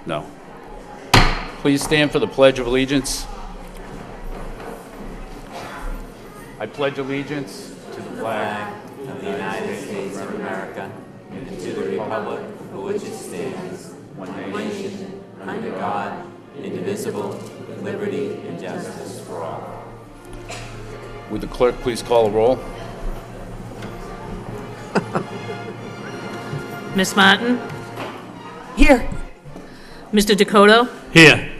No. Please stand for the Pledge of Allegiance. I pledge allegiance to the flag of the United States of America and to the republic for which it stands, one nation, under God, indivisible, with liberty and justice for all. Would the clerk please call the roll? Miss Martin? Here. Mr. Dakota? Here.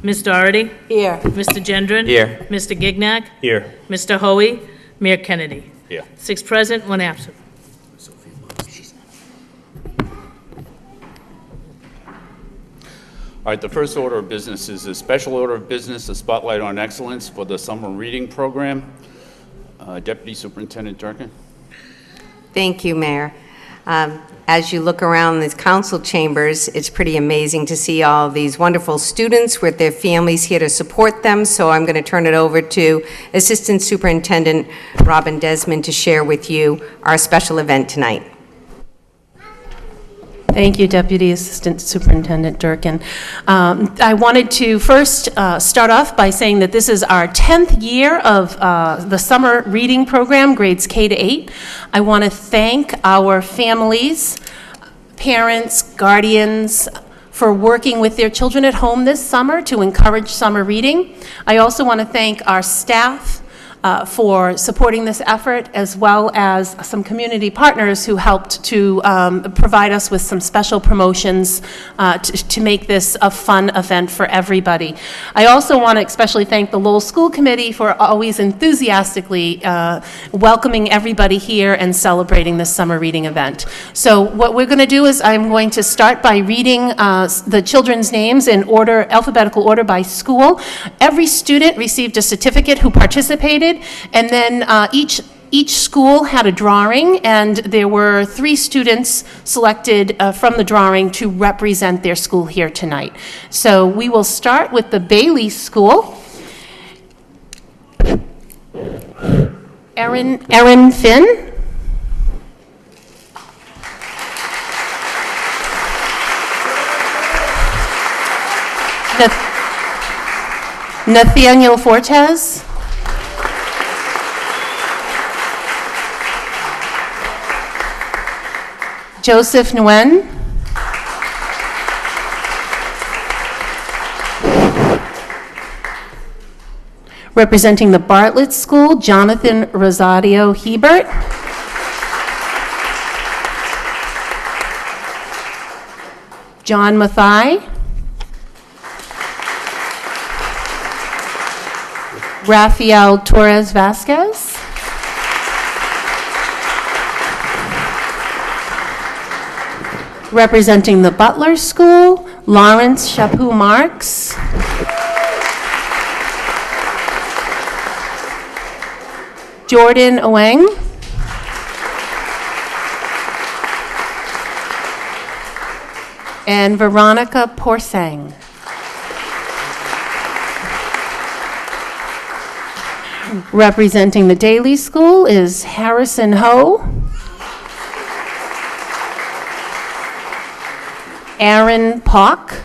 Ms. Doherty? Here. Mr. Gendron? Here. Mr. Gignac? Here. Mr. Hoey? Mayor Kennedy? Here. 6 present, 1 absent. All right, the first order of business is a special order of business, a spotlight on excellence for the summer reading program. Deputy Superintendent Durkin. Thank you, Mayor. As you look around these council chambers, it's pretty amazing to see all these wonderful students with their families here to support them. So I'm going to turn it over to Assistant Superintendent Robin Desmond to share with you our special event tonight. Thank you, Deputy Assistant Superintendent Durkin. I wanted to first start off by saying that this is our 10th year of the summer reading program, grades K to 8. I want to thank our families, parents, guardians, for working with their children at home this summer to encourage summer reading. I also want to thank our staff for supporting this effort, as well as some community partners who helped to provide us with some special promotions to make this a fun event for everybody. I also want to especially thank the Lowell School Committee for always enthusiastically welcoming everybody here and celebrating this summer reading event. So what we're going to do is I'm going to start by reading the children's names in order, alphabetical order by school. Every student received a certificate who participated, and then each school had a drawing, and there were 3 students selected from the drawing to represent their school here tonight. So we will start with the Bailey School. Erin Finn. Nathaniel Fortes. Joseph Nguyen. Representing the Bartlett School, Jonathan Rosario Hebert. John Mathai. Rafael Torres Vasquez. Representing the Butler School, Lawrence Chapu Marks. Jordan Oweng. And Veronica Porsang. Representing the Daly School is Harrison Ho. Aaron Pock.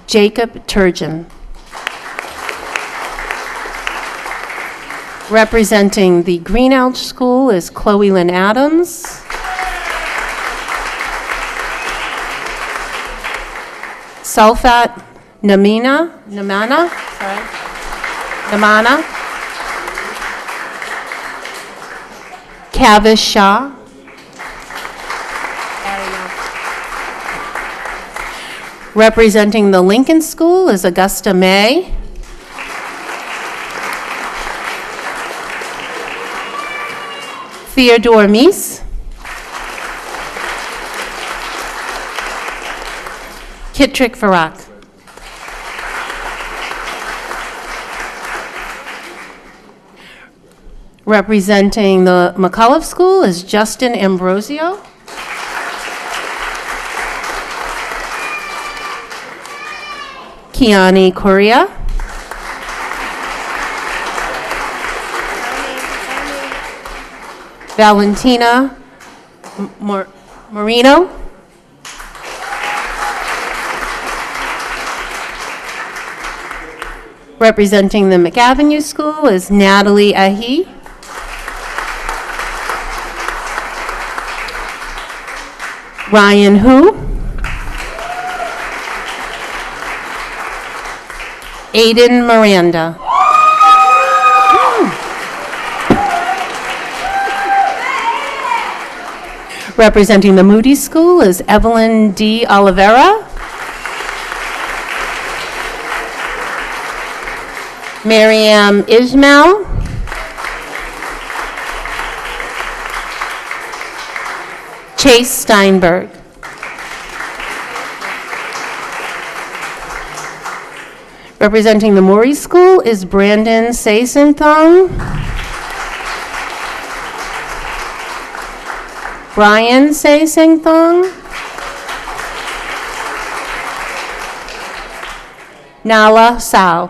Jacob Turgeon. Representing the Greenelch School is Chloe Lynn Adams. Sulfat Namana. Kavish Shah. Representing the Lincoln School is Augusta May. Theodore Meese. Kittrick Farak. Representing the McCullough School is Justin Ambrosio. Kiani Correa. Valentina Marino. Representing the McAvenue School is Natalie Ahi. Ryan Hu. Aiden Miranda. Representing the Moody School is Evelyn D. Oliveira. Mariam Ismail. Chase Steinberg. Representing the Morey School is Brandon Seisenthong. Brian Seisenthong. Nala Sao.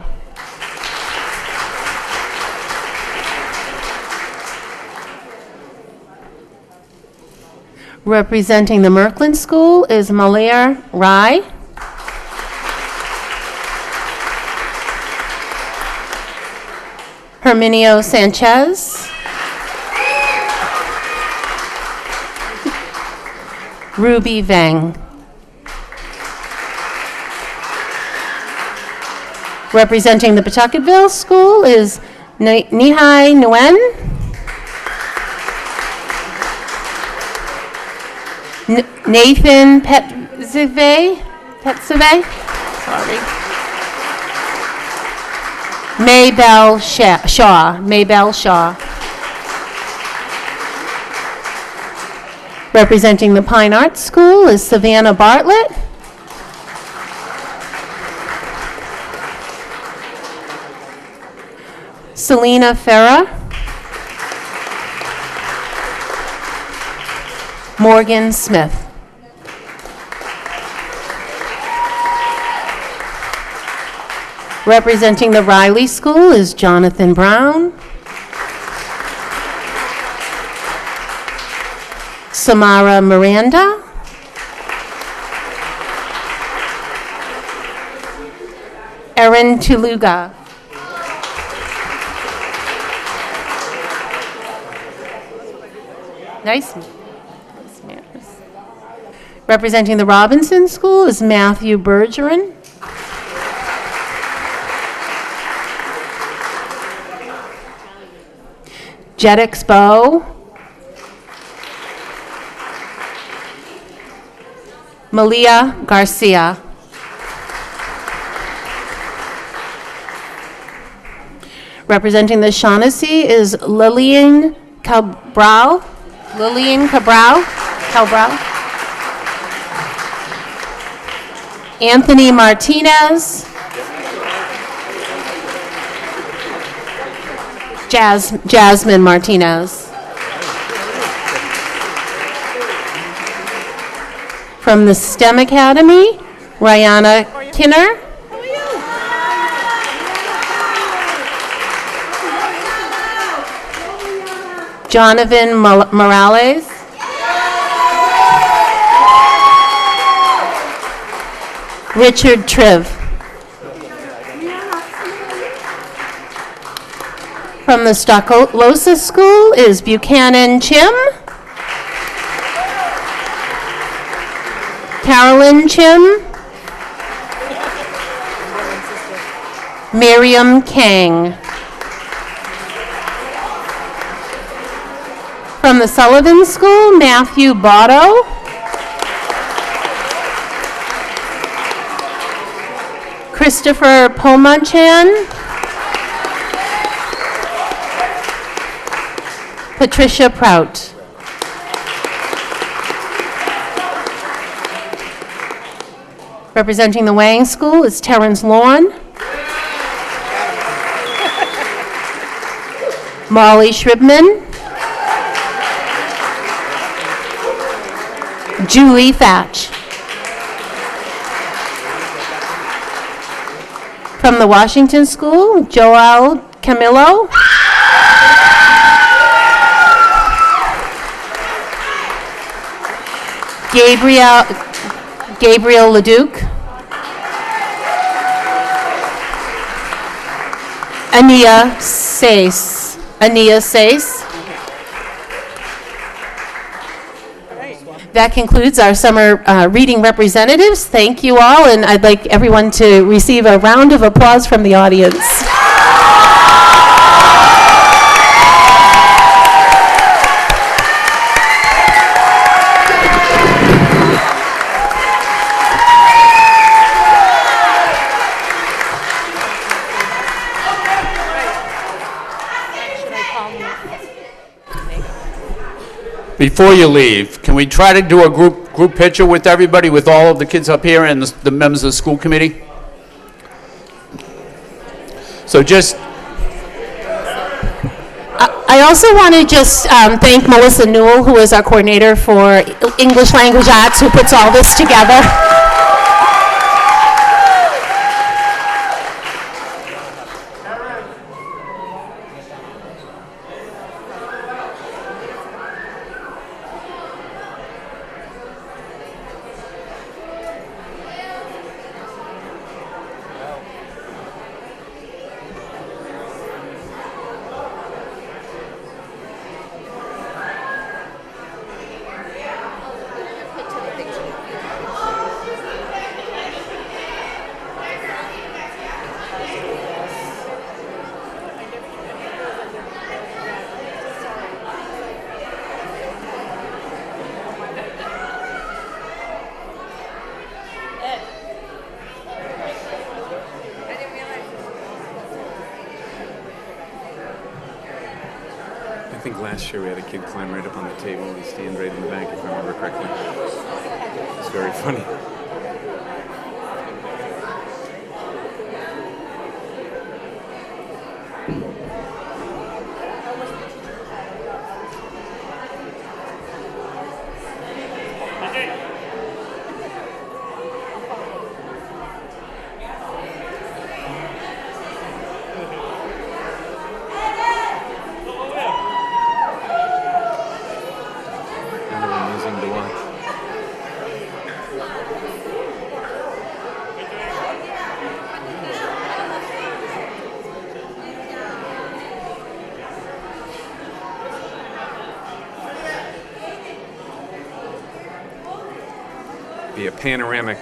Representing the Merkland School is Malia Rai. Herminio Sanchez. Ruby Vang. Representing the Pawtucketville School is Nihai Nguyen. Nathan Petsive. Sorry. Maybell Shaw. Representing the Pine Arts School is Savannah Bartlett. Selena Farah. Morgan Smith. Representing the Riley School is Jonathan Brown. Samara Miranda. Erin Tuluga. Nice manners. Representing the Robinson School is Matthew Bergeron. Jetix Bow. Malia Garcia. Representing the Shaughnessy is Lillian Cabral. Anthony Martinez. Jasmine Martinez. From the STEM Academy, Rihanna Kinner. Jonathan Morales. Richard Triv. From the Stoklosa School is Buchanan Chim. Carolyn Chim. Miriam Kang. From the Sullivan School, Matthew Botto. Christopher Pomachan. Patricia Prout. Representing the Wang School is Terrence Lawn. Molly Shribman. Julie Thatch. From the Washington School, Joel Camillo. Gabriel Leduc. Ania Sace. That concludes our summer reading representatives. Thank you all, and I'd like everyone to receive a round of applause from the audience. Before you leave, can we try to do a group picture with everybody, with all of the kids up here and the members of the school committee? So just... I also want to just thank Melissa Newell, who is our coordinator for English Language Arts, who puts all this together. think last year we had a kid climb right up on the table and stand right in the back, if I remember correctly. It's very funny. Kind of amusing to watch. Be a panoramic.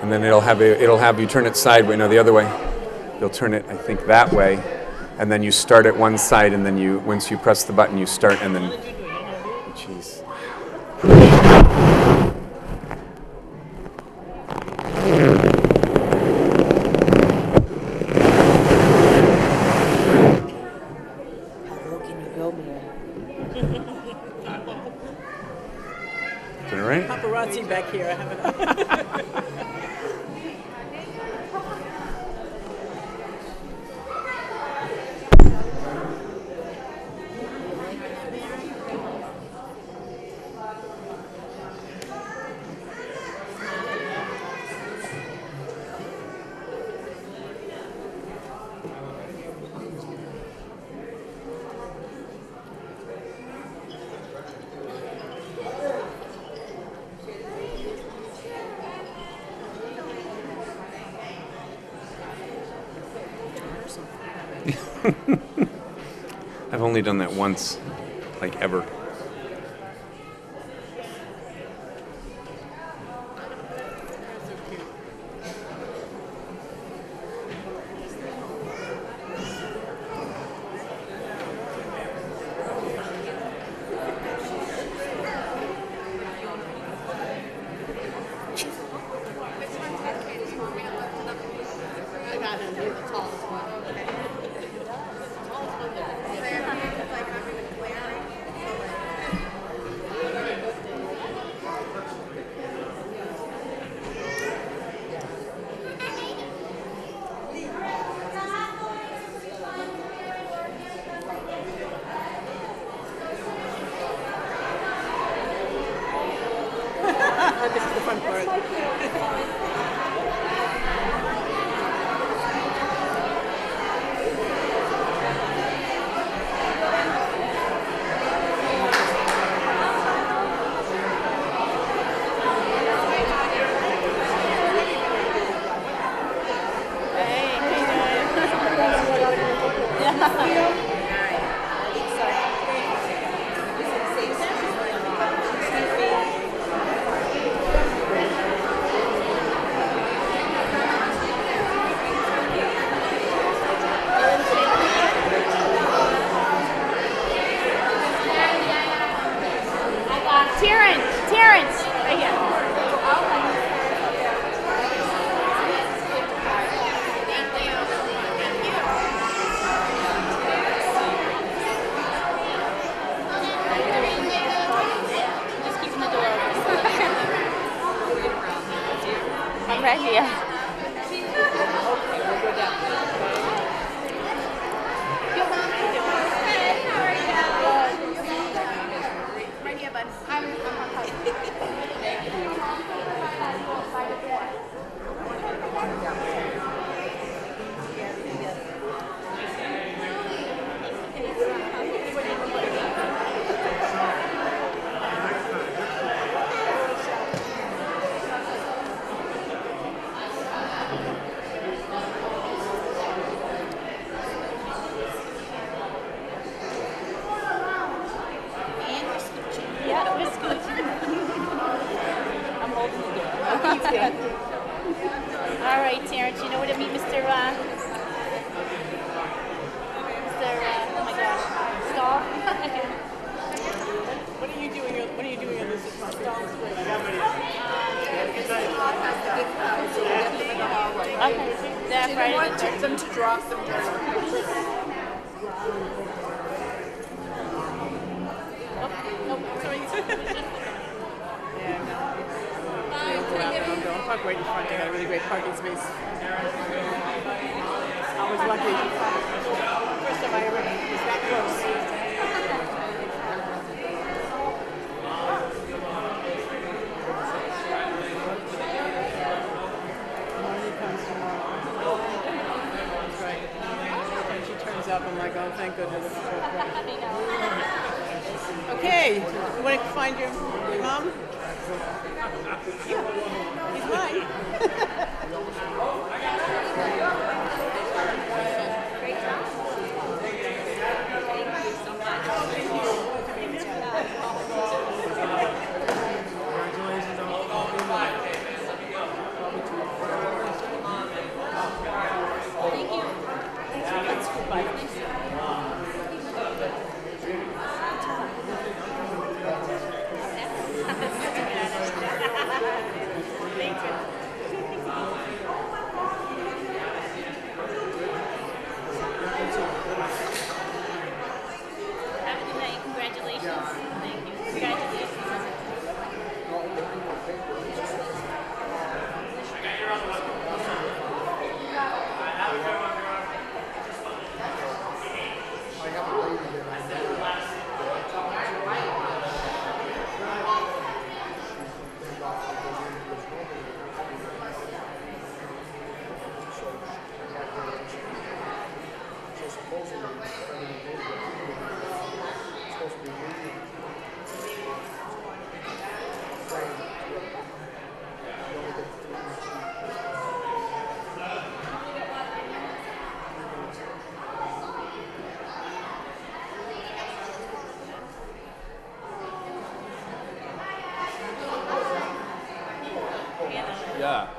And then it'll have you turn it sideways, no, the other way. You'll turn it, I think, that way, and then you start at one side, and then once you press the button, you start, and then. Jeez. Doing it right? Paparazzi back here. I haven't. I've only done that once, like ever. This is the fun part. Terrence, right here. Just keeping the door open. I'm right here. Yeah, we're scooching. I'm holding the door. All right, Terrence, you know what I mean, Mr. Oh my gosh, Stahl? What are you doing on this stall? them to drop them during the picture. Yeah, no. I'm parked right in front. They got a really great parking space. I was lucky. First time I ever was that close. Marty comes tomorrow. That's right. And she turns up. I'm like, oh, thank goodness. Okay, you want to find your mom? Yeah, he's mine. Have a good night. Congratulations. Thank you. Congratulations. Yeah,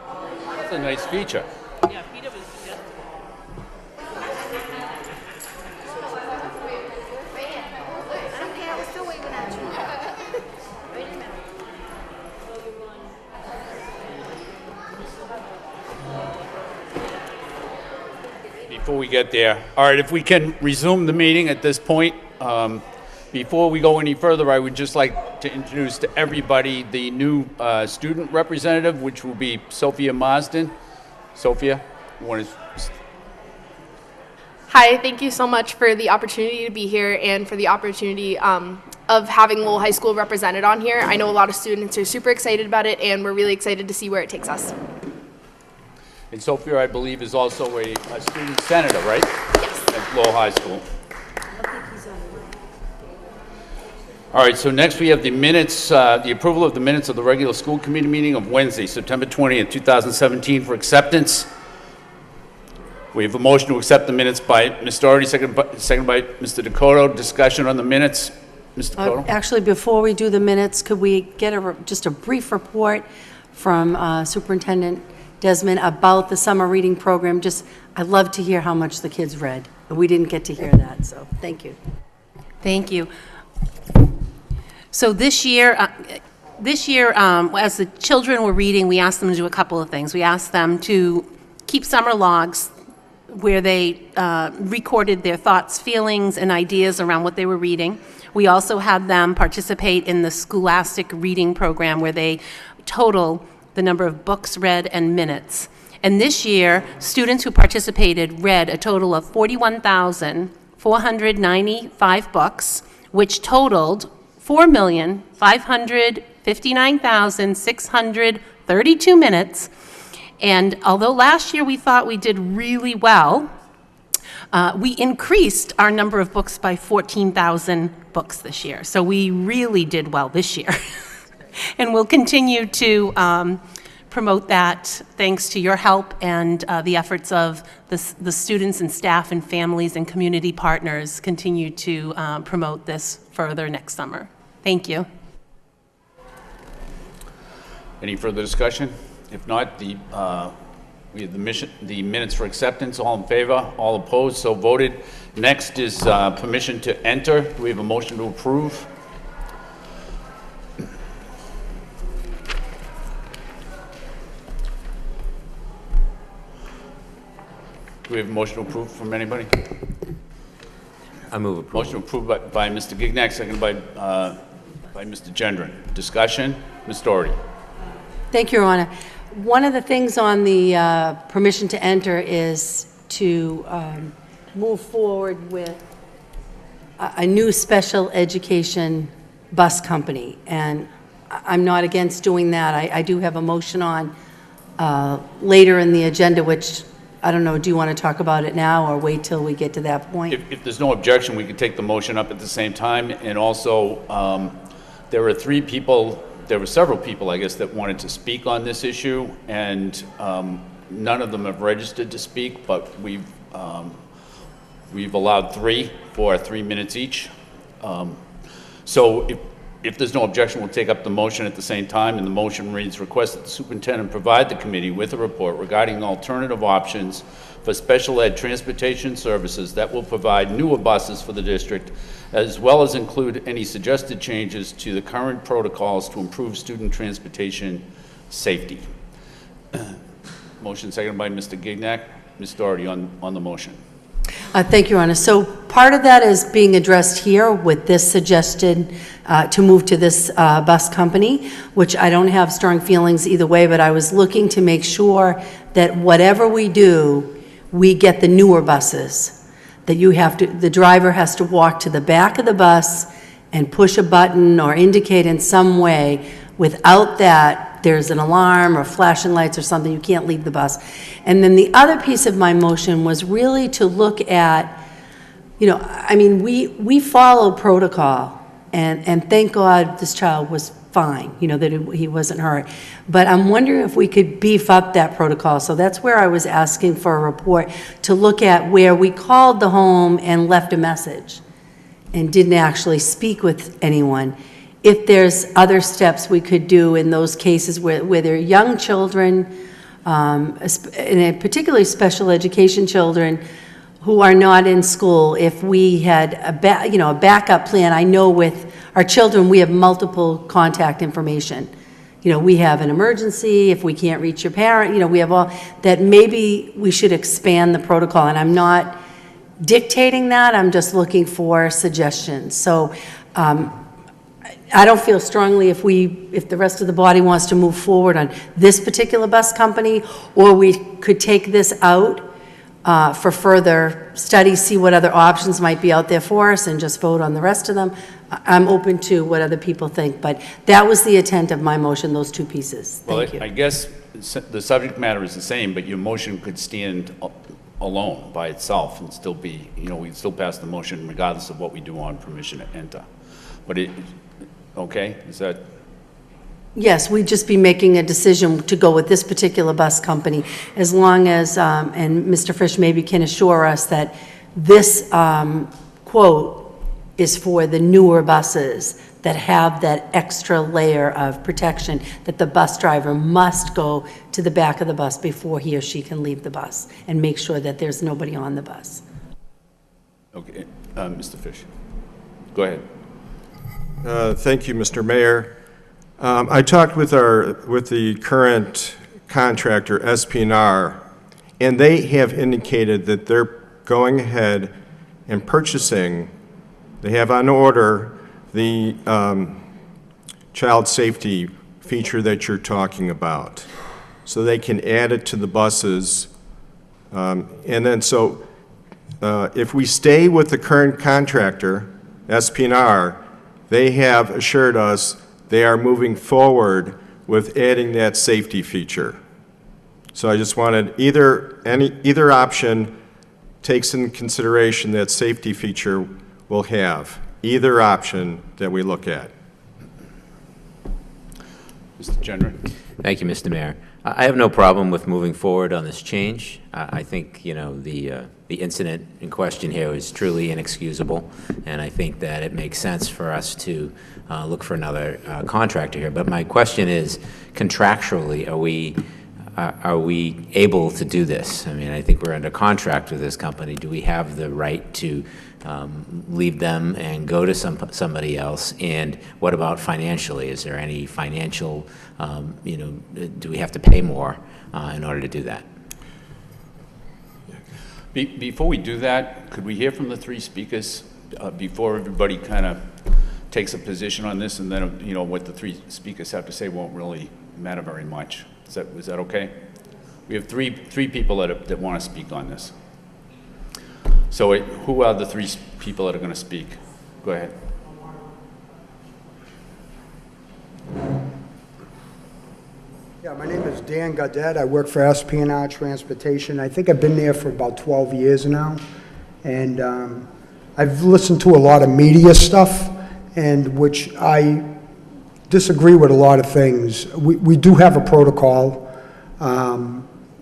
that's a nice feature. Yeah, Peter was suggesting. I don't care. We're still waving at you. Right in the middle. Before we get there, all right, if we can resume the meeting at this point. Before we go any further, I would just like to introduce to everybody the new student representative, which will be Sophia Marsden. Sophia, you want to... Hi, thank you so much for the opportunity to be here and for the opportunity of having Lowell High School represented on here. I know a lot of students are super excited about it, and we're really excited to see where it takes us. And Sophia, I believe, is also a student senator, right? Yes. At Lowell High School. All right, so next we have the minutes, the approval of the minutes of the regular school committee meeting of Wednesday, September 20th, 2017 for acceptance. We have a motion to accept the minutes by Ms. Doherty, second by Mr. Dakota. Discussion on the minutes. Mr. Dakota? Actually, before we do the minutes, could we get just a brief report from Superintendent Desmond about the summer reading program? I'd love to hear how much the kids read. We didn't get to hear that, so thank you. Thank you. So this year, as the children were reading, we asked them to do a couple of things. We asked them to keep summer logs where they recorded their thoughts, feelings, and ideas around what they were reading. We also had them participate in the scholastic reading program where they total the number of books read and minutes. And this year, students who participated read a total of 41,495 books, which totaled 4,559,632 minutes. And although last year we thought we did really well, we increased our number of books by 14,000 books this year. So we really did well this year. And we'll continue to promote that thanks to your help and the efforts of the students and staff and families and community partners continue to promote this further next summer. Thank you. Any further discussion? If not, we have the minutes for acceptance. All in favor? All opposed? So voted. Next is permission to enter. Do we have a motion to approve? we have a motion to approve from anybody? I move approval. Motion approved by Mr. Gignac, seconded by Mr. Gendron. Discussion? Ms. Doherty. Thank you, Your Honor. One of the things on the permission to enter is to move forward with a new special education bus company. And I'm not against doing that. I do have a motion on later in the agenda, which, I don't know, do you want to talk about it now or wait till we get to that point? If there's no objection, we could take the motion up at the same time. And also, there were several people, I guess, that wanted to speak on this issue, and none of them have registered to speak, but we've allowed 3 for 3 minutes each. So if there's no objection, we'll take up the motion at the same time, and the motion reads, request that the superintendent provide the committee with a report regarding alternative options for special ed transportation services that will provide newer buses for the district, as well as include any suggested changes to the current protocols to improve student transportation safety. Motion seconded by Mr. Gignac. Ms. Doherty on the motion. Thank you, Your Honor. So part of that is being addressed here with this suggested to move to this bus company, which I don't have strong feelings either way, but I was looking to make sure that whatever we do, we get the newer buses, that the driver has to walk to the back of the bus and push a button or indicate in some way. Without that, there's an alarm or flashing lights or something, you can't leave the bus. And then the other piece of my motion was really to look at, I mean, we follow protocol, and thank God this child was fine, that he wasn't hurt. But I'm wondering if we could beef up that protocol. So that's where I was asking for a report to look at where we called the home and left a message and didn't actually speak with anyone. If there's other steps we could do in those cases where there are young children, and particularly special education children who are not in school, if we had a backup plan. I know with our children, we have multiple contact information. We have an emergency, if we can't reach your parent, we have all, that maybe we should expand the protocol. And I'm not dictating that, I'm just looking for suggestions. So I don't feel strongly if the rest of the body wants to move forward on this particular bus company, or we could take this out for further study, see what other options might be out there for us, and just vote on the rest of them. I'm open to what other people think, but that was the intent of my motion, those 2 pieces. Thank you. I guess the subject matter is the same, but your motion could stand alone by itself and still be, we'd still pass the motion regardless of what we do on permission to enter. But okay, is that? Yes, we'd just be making a decision to go with this particular bus company, as long as, and Mr. Fish maybe can assure us that this quote is for the newer buses that have that extra layer of protection, that the bus driver must go to the back of the bus before he or she can leave the bus and make sure that there's nobody on the bus. Okay, Mr. Fish, go ahead. Thank you, Mr. Mayor. I talked with the current contractor, SPNR, and they have indicated that they're going ahead and purchasing. They have on order the child safety feature that you're talking about, so they can add it to the buses. And then so if we stay with the current contractor, SPNR, they have assured us they are moving forward with adding that safety feature. So I just wanted either option takes into consideration that safety feature we'll have. Either option that we look at. Mr. Gendron. Thank you, Mr. Mayor. I have no problem with moving forward on this change. I think, the incident in question here is truly inexcusable, and I think that it makes sense for us to look for another contractor here. But my question is, contractually, are we able to do this? I mean, I think we're under contract with this company. Do we have the right to leave them and go to somebody else? And what about financially? Is there any financial, do we have to pay more in order to do that? Before we do that, could we hear from the three speakers before everybody kind of takes a position on this, and then, you know, what the three speakers have to say won't really matter very much? Is that okay? We have three people that want to speak on this. So who are the three people that are going to speak? Go ahead. Yeah, my name is Dan Gaudette. I work for SPNR Transportation. I think I've been there for about 12 years now. And I've listened to a lot of media stuff, and which I disagree with a lot of things. We do have a protocol.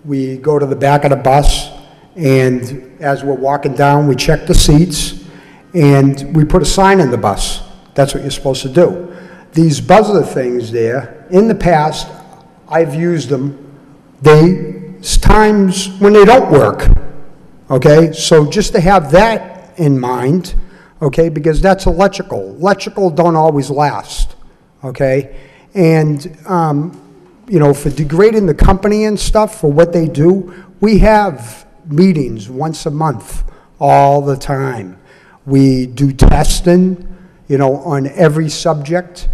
We go to the back of the bus, and as we're walking down, we check the seats, and we put a sign in the bus. That's what you're supposed to do. These buzzer things there, in the past, I've used them. There's times when they don't work, okay? So just to have that in mind, okay, because that's electrical. Electrical don't always last, okay? And, you know, for degrading the company and stuff for what they do, we have meetings once a month, all the time. We do testing, you know, on every subject.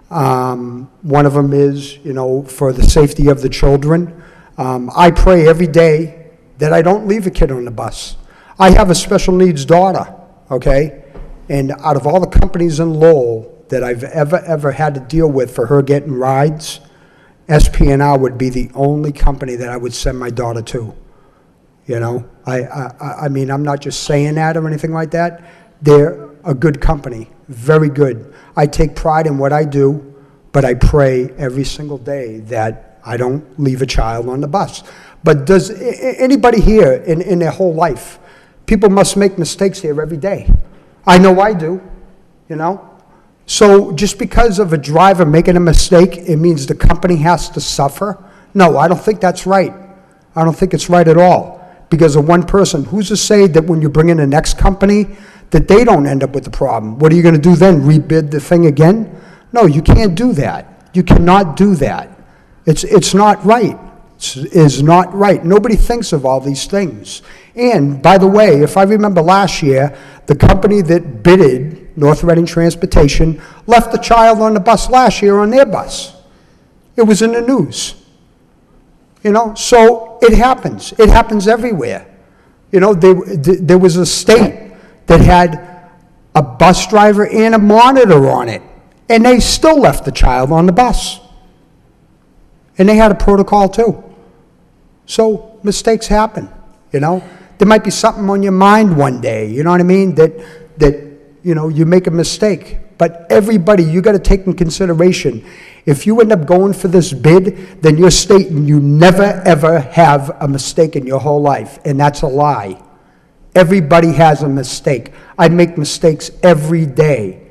One of them is, you know, for the safety of the children. I pray every day that I don't leave a kid on the bus. I have a special needs daughter, okay? And out of all the companies in Lowell that I've ever had to deal with for her getting rides, SPNR would be the only company that I would send my daughter to. You know, I mean, I'm not just saying that or anything like that. They're a good company, very good. I take pride in what I do, but I pray every single day that I don't leave a child on the bus. But does anybody here in their whole life, people must make mistakes here every day. I know I do, you know? So just because of a driver making a mistake, it means the company has to suffer? No, I don't think that's right. I don't think it's right at all. Because of one person, who's to say that when you bring in the next company, that they don't end up with the problem? What are you going to do then, rebid the thing again? No, you can't do that. You cannot do that. It's not right. It's not right. Nobody thinks of all these things. And, by the way, if I remember last year, the company that bidded, North Reading Transportation, left a child on the bus last year on their bus. It was in the news. You know, so it happens. It happens everywhere. You know, there was a state that had a bus driver and a monitor on it, and they still left the child on the bus. And they had a protocol too. So mistakes happen, you know. There might be something on your mind one day, you know what I mean, that you know, you make a mistake. But everybody, you got to take in consideration, if you end up going for this bid, then you're stating you never ever have a mistake in your whole life, and that's a lie. Everybody has a mistake. I make mistakes every day,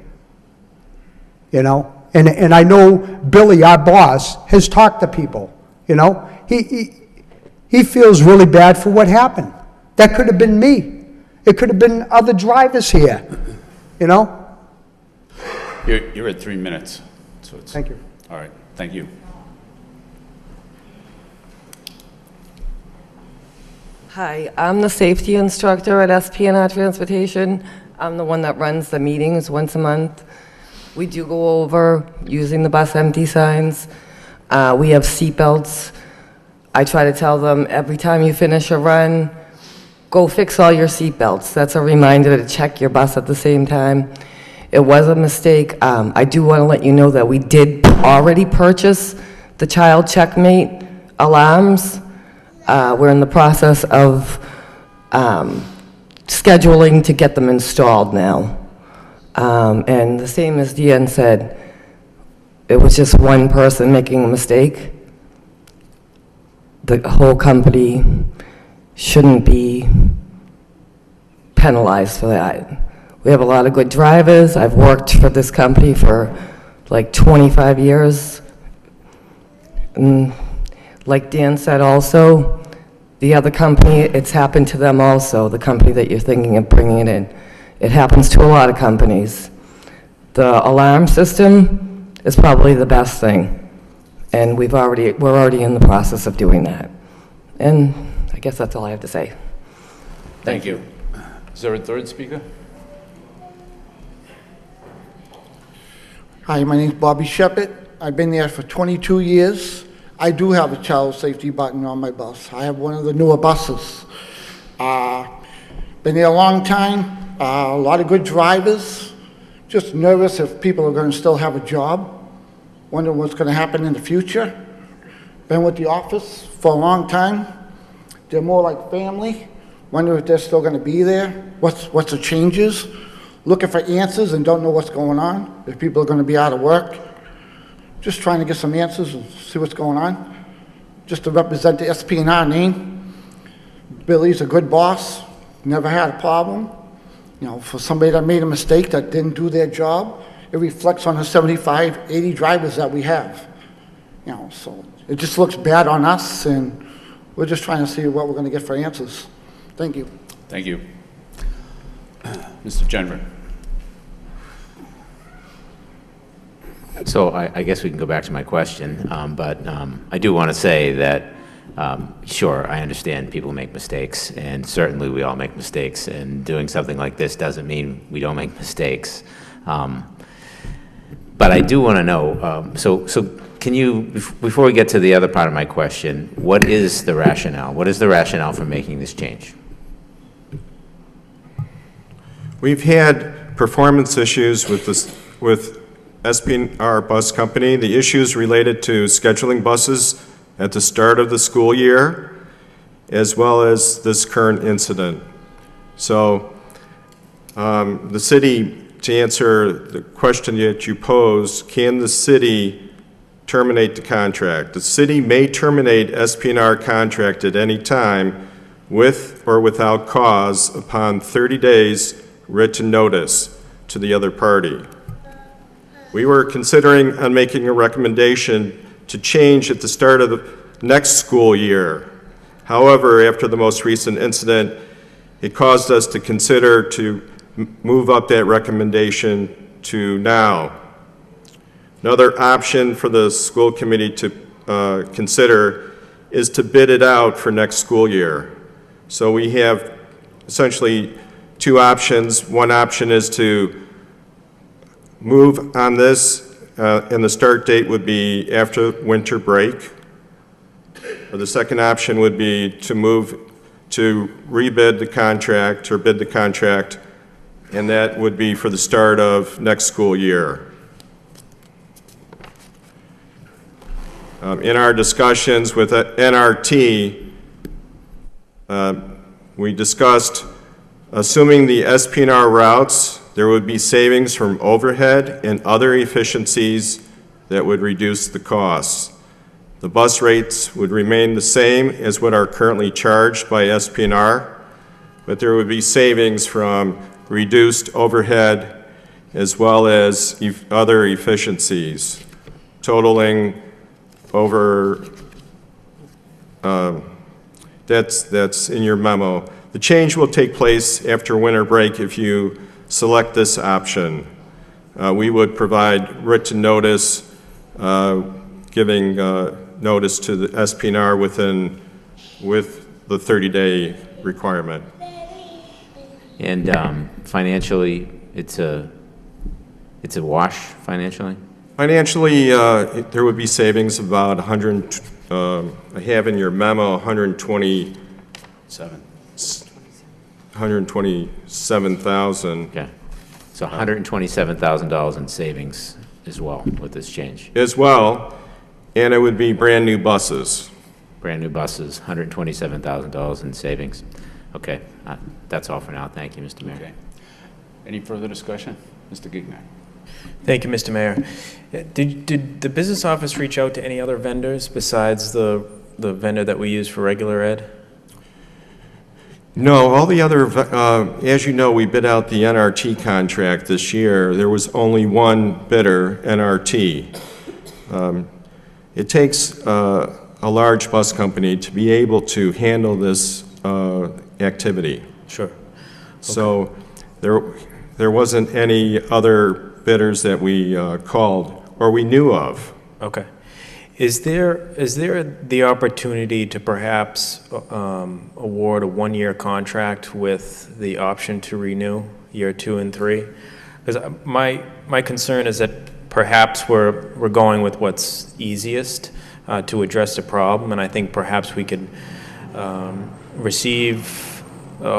you know. And I know Billy, our boss, has talked to people, you know. He feels really bad for what happened. That could have been me. It could have been other drivers here, you know. You're at 3 minutes. So it's, thank you. All right, thank you. Hi, I'm the safety instructor at SPNR Transportation. I'm the one that runs the meetings once a month. We do go over using the bus empty signs. We have seat belts. I try to tell them every time you finish a run, go fix all your seat belts. That's a reminder to check your bus at the same time. It was a mistake. I do want to let you know that we did already purchase the child checkmate alarms. We're in the process of scheduling to get them installed now. And the same as Deanne said, it was just one person making a mistake. The whole company shouldn't be penalized for that. We have a lot of good drivers. I've worked for this company for like 25 years. And like Dan said also, the other company, it's happened to them also, the company that you're thinking of bringing it in. It happens to a lot of companies. The alarm system is probably the best thing, and we're already in the process of doing that. And I guess that's all I have to say. Thank you. Is there a third speaker? Hi, my name's Bobby Shepherd. I've been there for 22 years. I do have a child safety button on my bus. I have one of the newer buses. Been there a long time, a lot of good drivers. Just nervous if people are going to still have a job. Wonder what's going to happen in the future. Been with the office for a long time. They're more like family. Wonder if they're still going to be there. What's the changes? Looking for answers and don't know what's going on. If people are going to be out of work. Just trying to get some answers and see what's going on. Just to represent the SP&R name. Billy's a good boss. Never had a problem. You know, for somebody that made a mistake, that didn't do their job, it reflects on the 75, 80 drivers that we have. You know, so it just looks bad on us, and we're just trying to see what we're going to get for answers. Thank you. Thank you. Mr. Jenner. So I guess we can go back to my question, but I do want to say that, sure, I understand people make mistakes, and certainly we all make mistakes, and doing something like this doesn't mean we don't make mistakes. But I do want to know, so can you, before we get to the other part of my question, what is the rationale? What is the rationale for making this change? We've had performance issues with SP&R Bus Company. The issues related to scheduling buses at the start of the school year, as well as this current incident. So the city, to answer the question that you posed, can the city terminate the contract? The city may terminate SP&R contract at any time with or without cause upon 30 days written notice to the other party. We were considering on making a recommendation to change at the start of the next school year. However, after the most recent incident, it caused us to consider to move up that recommendation to now. Another option for the school committee to consider is to bid it out for next school year. So we have essentially two options. One option is to move on this, and the start date would be after winter break. Or the second option would be to move to rebid the contract or bid the contract, and that would be for the start of next school year. In our discussions with NRT, we discussed assuming the SP&R routes, there would be savings from overhead and other efficiencies that would reduce the costs. The bus rates would remain the same as what are currently charged by SP&R, but there would be savings from reduced overhead as well as other efficiencies, totaling over, that's in your memo. The change will take place after winter break if you select this option. We would provide written notice, giving notice to the SP&R with the 30-day requirement. And financially, it's a wash financially? Financially, there would be savings of about I have in your memo, $127,000. Okay. So $127,000 in savings as well with this change. As well, and it would be brand new buses. Brand new buses, $127,000 in savings. Okay, that's all for now. Thank you, Mr. Mayor. Okay. Any further discussion? Mr. Gignac. Thank you, Mr. Mayor. Did the business office reach out to any other vendors besides the vendor that we use for regular ed? No, all the other, as you know, we bid out the NRT contract this year. There was only one bidder, NRT. It takes a large bus company to be able to handle this activity. Sure. Okay. So there wasn't any other bidders that we called or we knew of. Okay. Is there the opportunity to perhaps award a one-year contract with the option to renew year 2 and 3? Because my concern is that perhaps we're going with what's easiest to address the problem, and I think perhaps we could receive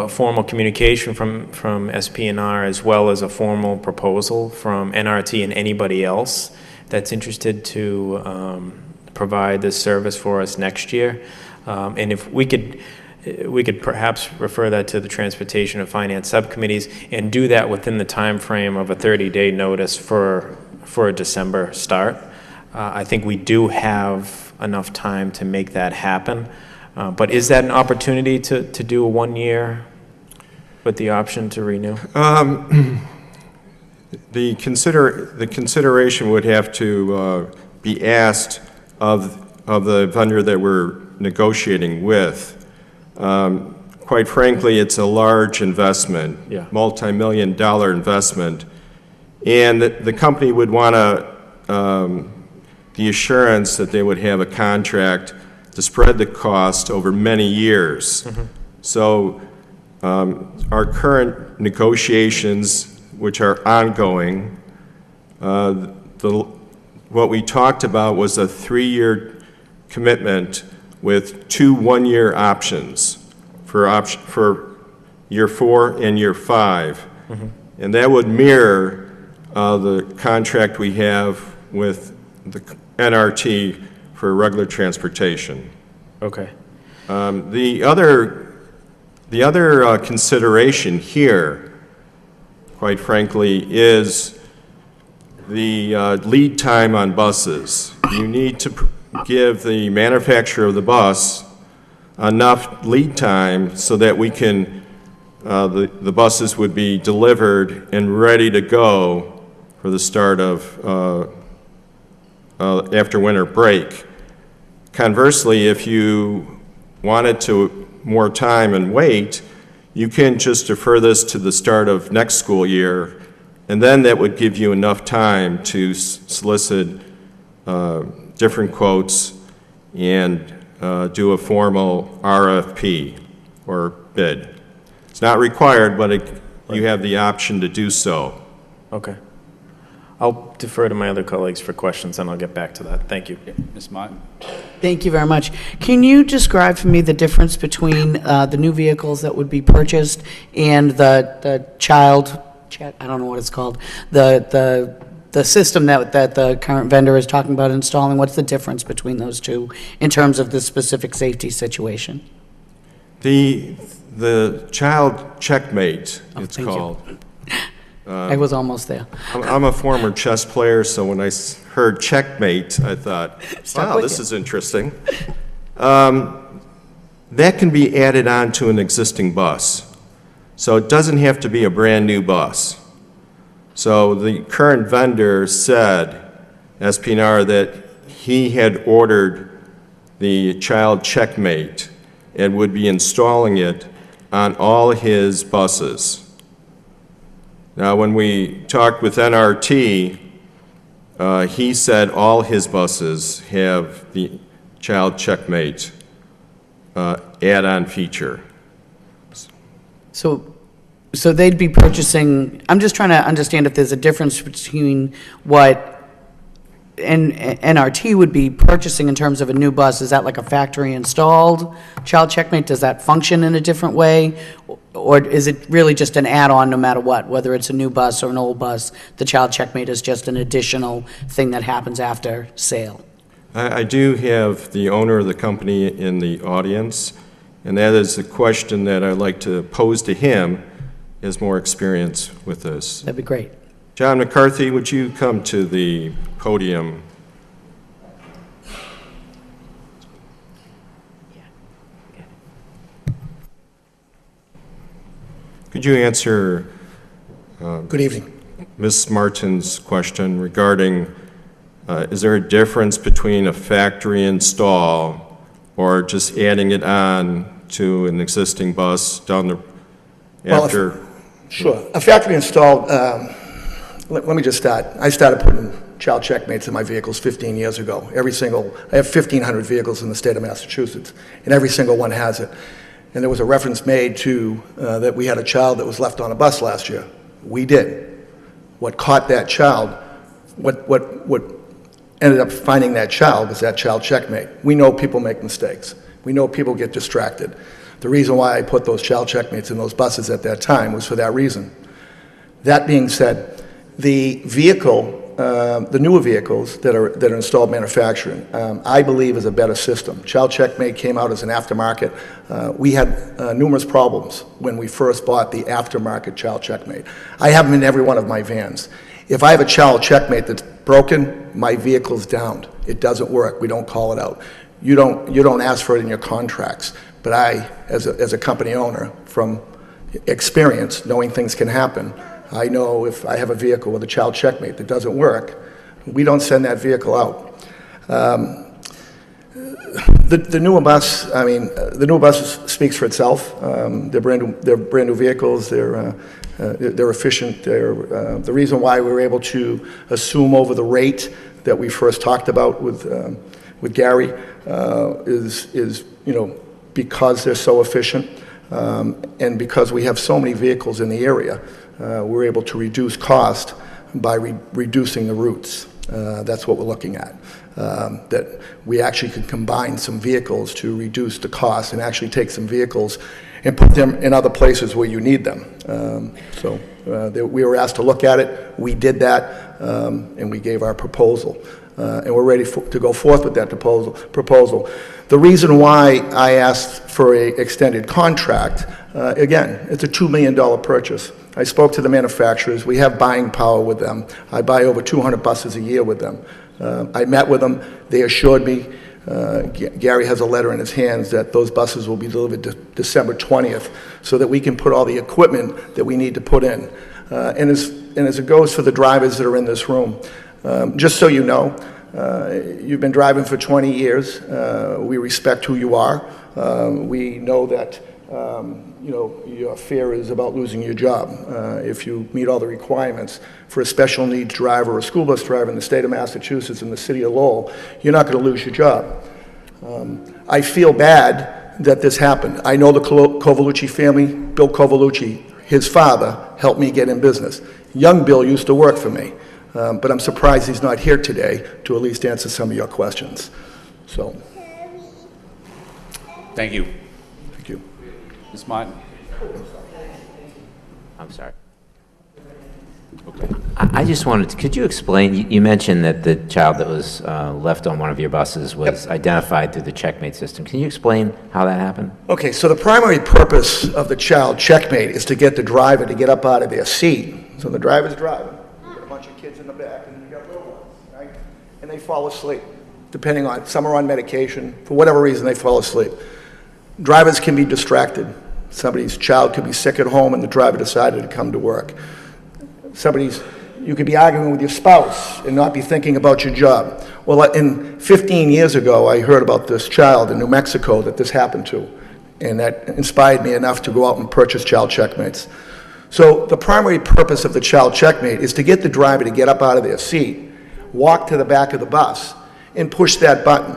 formal communication from SPNR as well as a formal proposal from NRT and anybody else that's interested to provide this service for us next year. And if we could perhaps refer that to the Transportation and Finance subcommittees and do that within the time frame of a 30-day notice for a December start. I think we do have enough time to make that happen. But is that an opportunity to do a 1 year with the option to renew? The consideration would have to be asked of the vendor that we're negotiating with. Quite frankly, it's a large investment, multi-million-dollar investment, and the company would want the assurance that they would have a contract to spread the cost over many years. Mm-hmm. So our current negotiations, which are ongoing, what we talked about was a 3-year commitment with 2 one-year options for year 4 and year 5. Mm-hmm. And that would mirror the contract we have with the NRT for regular transportation. Okay. The other consideration here, quite frankly, is the lead time on buses. You need to give the manufacturer of the bus enough lead time so that we can, the buses would be delivered and ready to go for the start of after winter break. Conversely, if you wanted to more time and wait, you can just defer this to the start of next school year, and then that would give you enough time to solicit different quotes and do a formal RFP or bid. It's not required, but you have the option to do so. Okay. I'll defer to my other colleagues for questions, and I'll get back to that. Thank you. Ms. Martin? Thank you very much. Can you describe for me the difference between the new vehicles that would be purchased and the child, I don't know what it's called, the system that the current vendor is talking about installing? What's the difference between those two in terms of the specific safety situation? The child checkmate, it's called. I was almost there. I'm a former chess player, so when I heard checkmate, I thought, wow, this is interesting. That can be added on to an existing bus. So it doesn't have to be a brand new bus. So the current vendor said, SPNR, that he had ordered the child checkmate and would be installing it on all his buses. Now, when we talked with NRT, he said all his buses have the child checkmate add-on feature. So they'd be purchasing, I'm just trying to understand if there's a difference between what NRT would be purchasing in terms of a new bus. Is that like a factory installed child checkmate? Does that function in a different way? Or is it really just an add-on no matter what, whether it's a new bus or an old bus? The child checkmate is just an additional thing that happens after sale. I do have the owner of the company in the audience, and that is the question that I'd like to pose to him. He has more experience with this. That'd be great. John McCarthy, would you come to the podium? Could you answer Good evening. Ms. Martin's question regarding is there a difference between a factory install or just adding it on to an existing bus down the after? Sure. A factory installed, let me just start. I started putting child checkmates in my vehicles 15 years ago. I have 1,500 vehicles in the state of Massachusetts, and every single one has it. And there was a reference made to that we had a child that was left on a bus last year. We did. What caught that child, what ended up finding that child was that child checkmate. We know people make mistakes. We know people get distracted. The reason why I put those child checkmates in those buses at that time was for that reason. That being said, the newer vehicles that are installed manufacturing, I believe is a better system. Child checkmate came out as an aftermarket. We had numerous problems when we first bought the aftermarket child checkmate. I have them in every one of my vans. If I have a child checkmate that's broken, my vehicle's downed. It doesn't work. We don't call it out. You don't ask for it in your contracts. But I, as a company owner, from experience, knowing things can happen, I know if I have a vehicle with a child checkmate that doesn't work, we don't send that vehicle out. The newer bus, the newer bus speaks for itself. They're brand new vehicles. They're efficient. The reason why we were able to assume over the rate that we first talked about with Gary is because they're so efficient, and because we have so many vehicles in the area, we're able to reduce cost by reducing the routes. That's what we're looking at. That we actually could combine some vehicles to reduce the cost and actually take some vehicles and put them in other places where you need them. We were asked to look at it. We did that, and we gave our proposal. And we're ready to go forth with that proposal. The reason why I asked for an extended contract, again, it's a $2 million purchase. I spoke to the manufacturers. We have buying power with them. I buy over 200 buses a year with them. I met with them. They assured me, Gary has a letter in his hands, that those buses will be delivered December 20th so that we can put all the equipment that we need to put in. And as it goes for the drivers that are in this room, just so you know, you've been driving for 20 years. We respect who you are. We know that your fear is about losing your job. If you meet all the requirements for a special needs driver or a school bus driver in the state of Massachusetts and the city of Lowell, you're not going to lose your job. I feel bad that this happened. I know the Covolucci family. Bill Covolucci, his father, helped me get in business. Young Bill used to work for me. But I'm surprised he's not here today to at least answer some of your questions. So. Thank you. Thank you. Ms. Martin? I'm sorry. Okay. I just wanted to, could you explain, you mentioned that the child that was left on one of your buses was identified through the checkmate system. Can you explain how that happened? Okay, so the primary purpose of the child checkmate is to get the driver to get up out of their seat. So the driver's driving. Bunch of kids in the back, and you got little ones, right? And they fall asleep, depending on, some are on medication. For whatever reason, they fall asleep. Drivers can be distracted. Somebody's child could be sick at home, and the driver decided to come to work. You could be arguing with your spouse and not be thinking about your job. Well, 15 years ago, I heard about this child in New Mexico that this happened to, and that inspired me enough to go out and purchase child checkmates. So the primary purpose of the child checkmate is to get the driver to get up out of their seat, walk to the back of the bus, and push that button.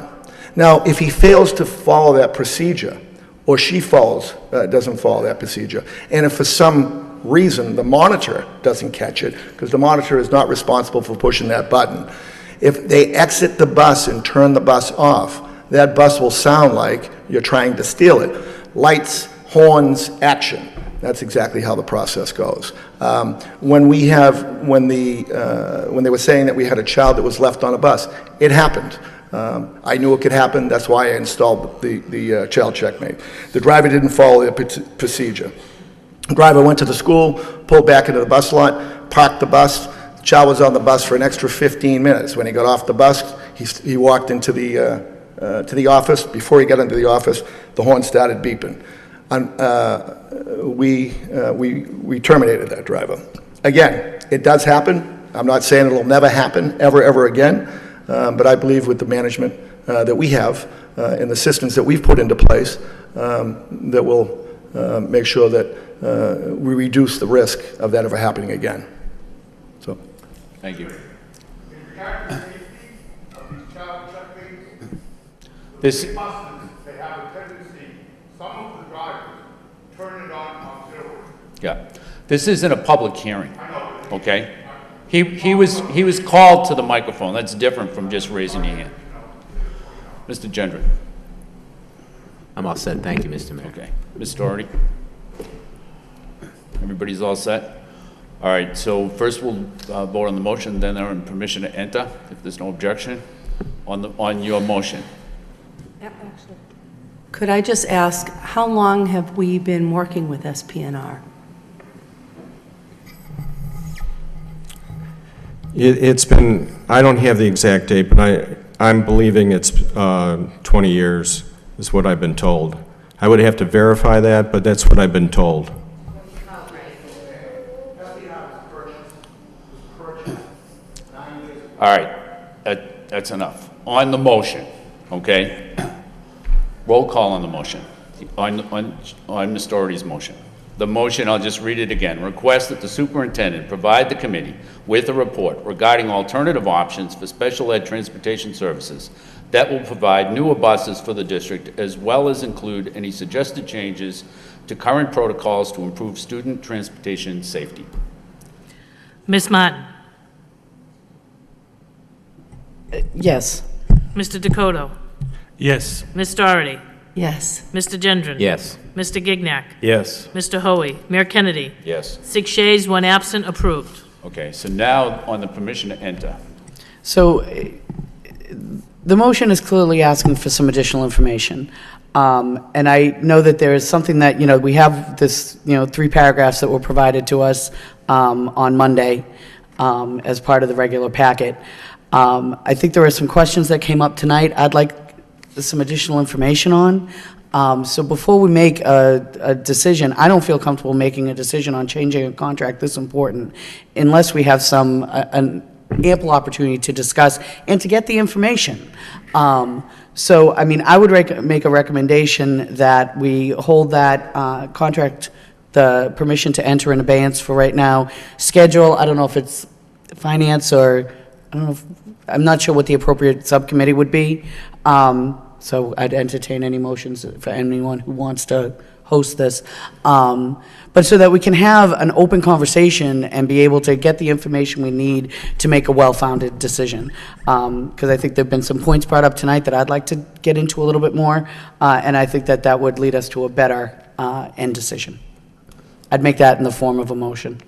Now, if he fails to follow that procedure, or she doesn't follow that procedure, and if for some reason the monitor doesn't catch it, because the monitor is not responsible for pushing that button, if they exit the bus and turn the bus off, that bus will sound like you're trying to steal it. Lights, horns, action. That's exactly how the process goes. When they were saying that we had a child that was left on a bus, it happened. I knew it could happen. That's why I installed the child checkmate. The driver didn't follow the procedure. The driver went to the school, pulled back into the bus lot, parked the bus. The child was on the bus for an extra 15 minutes. When he got off the bus, he walked into the office. Before he got into the office, the horn started beeping. We terminated that driver. Again, it does happen. I'm not saying it'll never happen ever again, but I believe with the management that we have and the systems that we've put into place, that will make sure that we reduce the risk of that ever happening again. So, thank you. This, They have a tendency, some of the drivers turn it on auxiliary. yeah, this isn't a public hearing, okay? He was called to the microphone. That's different from just raising your hand. Mr. Gendron. I'm all set. Thank you, Mr. Mayor. Okay. Ms. Doherty? Everybody's all set? All right, so first we'll vote on the motion, then on permission to enter, if there's no objection, on your motion. Could I just ask, how long have we been working with SPNR? It's been, I don't have the exact date, but I'm believing it's 20 years is what I've been told. I would have to verify that, but that's what I've been told. All right, that's enough. On the motion, okay? Roll call on the motion, on Ms. Doherty's motion. The motion, I'll just read it again. Request that the superintendent provide the committee with a report regarding alternative options for special ed transportation services that will provide newer buses for the district, as well as include any suggested changes to current protocols to improve student transportation safety. Ms. Martin? Yes. Mr. Dakota? Yes. Ms. Doherty? Yes. Mr. Gendron? Yes. Mr. Gignac? Yes. Mr. Hoey? Mayor Kennedy? Yes. 6 yeas, 1 absent, approved. Okay, so now on the permission to enter. So the motion is clearly asking for some additional information. And I know that there is something that, we have this, 3 paragraphs that were provided to us on Monday as part of the regular packet. I think there are some questions that came up tonight I'd like some additional information on. So before we make a decision, I don't feel comfortable making a decision on changing a contract this important unless we have an ample opportunity to discuss and to get the information. So, I would make a recommendation that we hold that contract, the permission to enter in abeyance for right now. Schedule, I don't know if it's finance or, I don't know, I'm not sure what the appropriate subcommittee would be. So I'd entertain any motions for anyone who wants to host this. But so that we can have an open conversation and be able to get the information we need to make a well-founded decision. Because I think there've been some points brought up tonight that I'd like to get into a little bit more, and I think that would lead us to a better end decision. I'd make that in the form of a motion.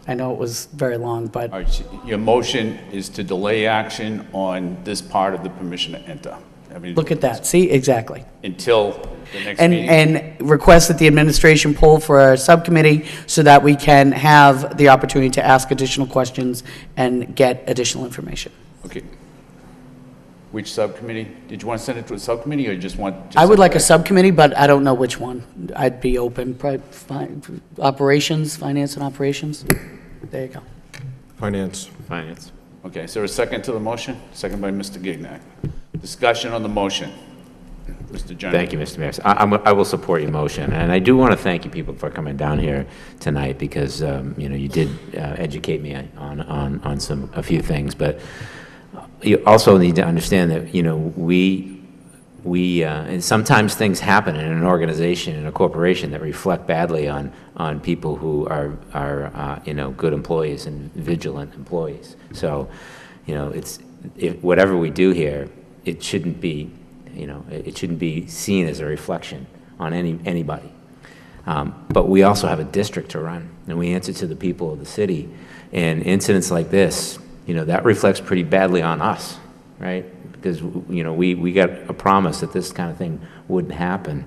I know it was very long, but... All right, so your motion is to delay action on this part of the permission to enter. Look at that. See, exactly. Until the next meeting. And request that the administration pull for a subcommittee so that we can have the opportunity to ask additional questions and get additional information. Okay. Which subcommittee? Did you want to send it to a subcommittee or you just want... I would like a subcommittee, but I don't know which one. I'd be open. Operations, finance and operations. There you go. Finance. Finance. Okay, is there a second to the motion? Second by Mr. Gignac. Discussion on the motion. Mr. General. Thank you, Mr. Mayor. I will support your motion, and I do want to thank you people for coming down here tonight because you did educate me on a few things, but you also need to understand that we and sometimes things happen in an organization, in a corporation, that reflect badly on people who are good employees and vigilant employees. So, whatever we do here, it shouldn't be, it shouldn't be seen as a reflection on anybody. But we also have a district to run, and we answer to the people of the city. And incidents like this, that reflects pretty badly on us, right? Because we got a promise that this kind of thing wouldn't happen.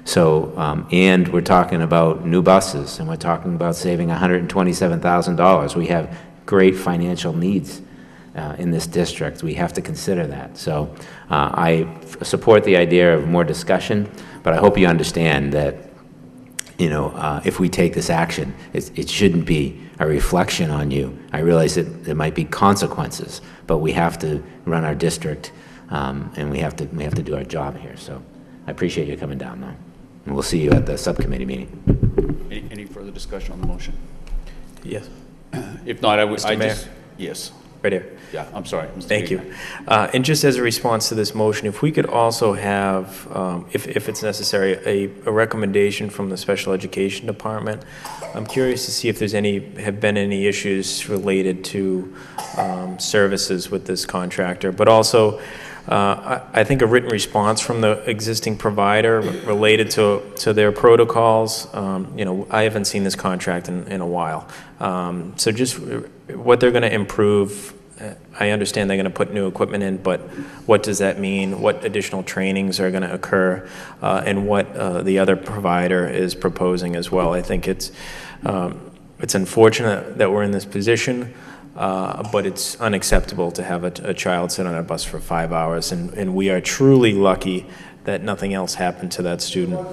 So, and we're talking about new buses, and we're talking about saving $127,000. We have great financial needs in this district. We have to consider that. So I support the idea of more discussion, but I hope you understand that, if we take this action, it shouldn't be a reflection on you. I realize that there might be consequences, but we have to run our district, and we have to do our job here. So I appreciate you coming down, though. And we'll see you at the subcommittee meeting. Any further discussion on the motion? Yes. If not, Mr. Mayor? Yes. Right here. Yeah, I'm sorry. Mr. Thank you. Gagnon. And just as a response to this motion, if we could also have, if it's necessary, a recommendation from the special education department. I'm curious to see if have been any issues related to services with this contractor, but also I think a written response from the existing provider related to their protocols. I haven't seen this contract in a while. So just what they're going to improve. I understand they're going to put new equipment in, but what does that mean? What additional trainings are going to occur, and what the other provider is proposing as well? I think it's unfortunate that we're in this position, but it's unacceptable to have a child sit on a bus for 5 hours, and we are truly lucky that nothing else happened to that student.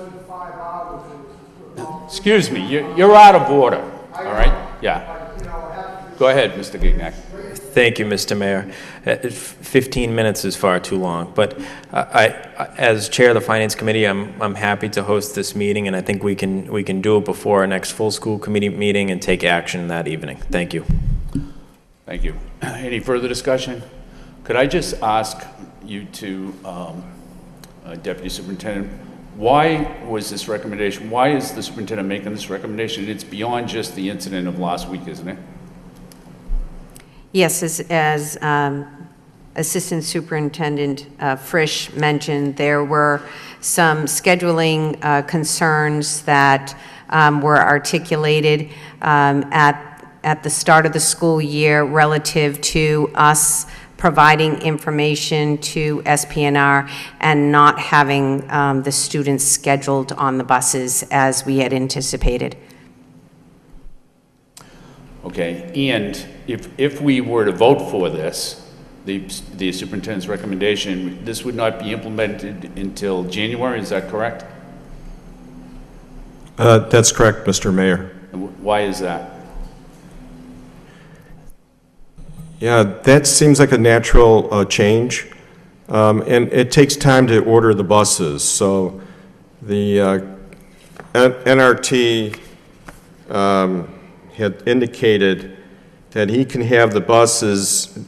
Excuse me, you're out of order, all right? Yeah. Go ahead, Mr. Gignac. Thank you, Mr. Mayor. 15 minutes is far too long, but as chair of the Finance Committee, I'm happy to host this meeting, and I think we can do it before our next full school committee meeting and take action that evening. Thank you. Thank you. Any further discussion? Could I just ask you to, Deputy Superintendent, why was this recommendation, why is the superintendent making this recommendation? It's beyond just the incident of last week, isn't it? Yes, as Assistant Superintendent Frisch mentioned, there were some scheduling concerns that were articulated at the start of the school year relative to us providing information to SPNR and not having the students scheduled on the buses as we had anticipated. Okay, and if we were to vote for this, the superintendent's recommendation, this would not be implemented until January, is that correct? That's correct, Mr. Mayor. And why is that? Yeah, that seems like a natural change, and it takes time to order the buses. So the NRT had indicated that he can have the buses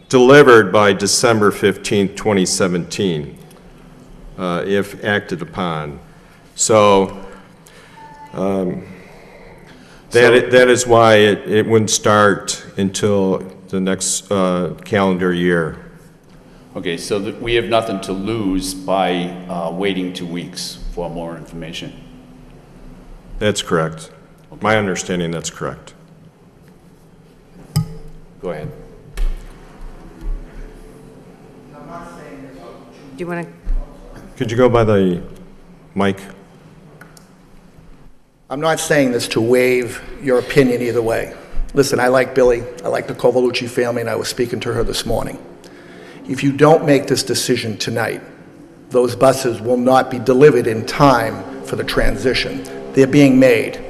delivered by December 15th, 2017, if acted upon. So that is why it wouldn't start until the next calendar year. Okay, so we have nothing to lose by waiting 2 weeks for more information. That's correct. Okay. My understanding, that's correct. Go ahead. Do you want to? Could you go by the mic? I'm not saying this to waive your opinion either way. Listen, I like Billy, I like the Covolucci family, and I was speaking to her this morning. If you don't make this decision tonight, those buses will not be delivered in time for the transition. They're being made.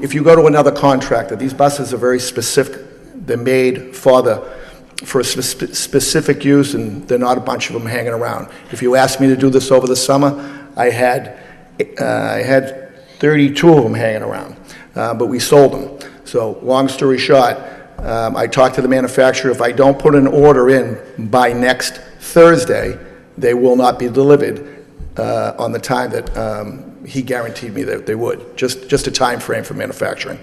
If you go to another contractor, these buses are very specific. They're made for a specific use, and they're not a bunch of them hanging around. If you asked me to do this over the summer, I had 32 of them hanging around, but we sold them. So long story short, I talked to the manufacturer. If I don't put an order in by next Thursday, they will not be delivered on the time that he guaranteed me that they would. Just a time frame for manufacturing.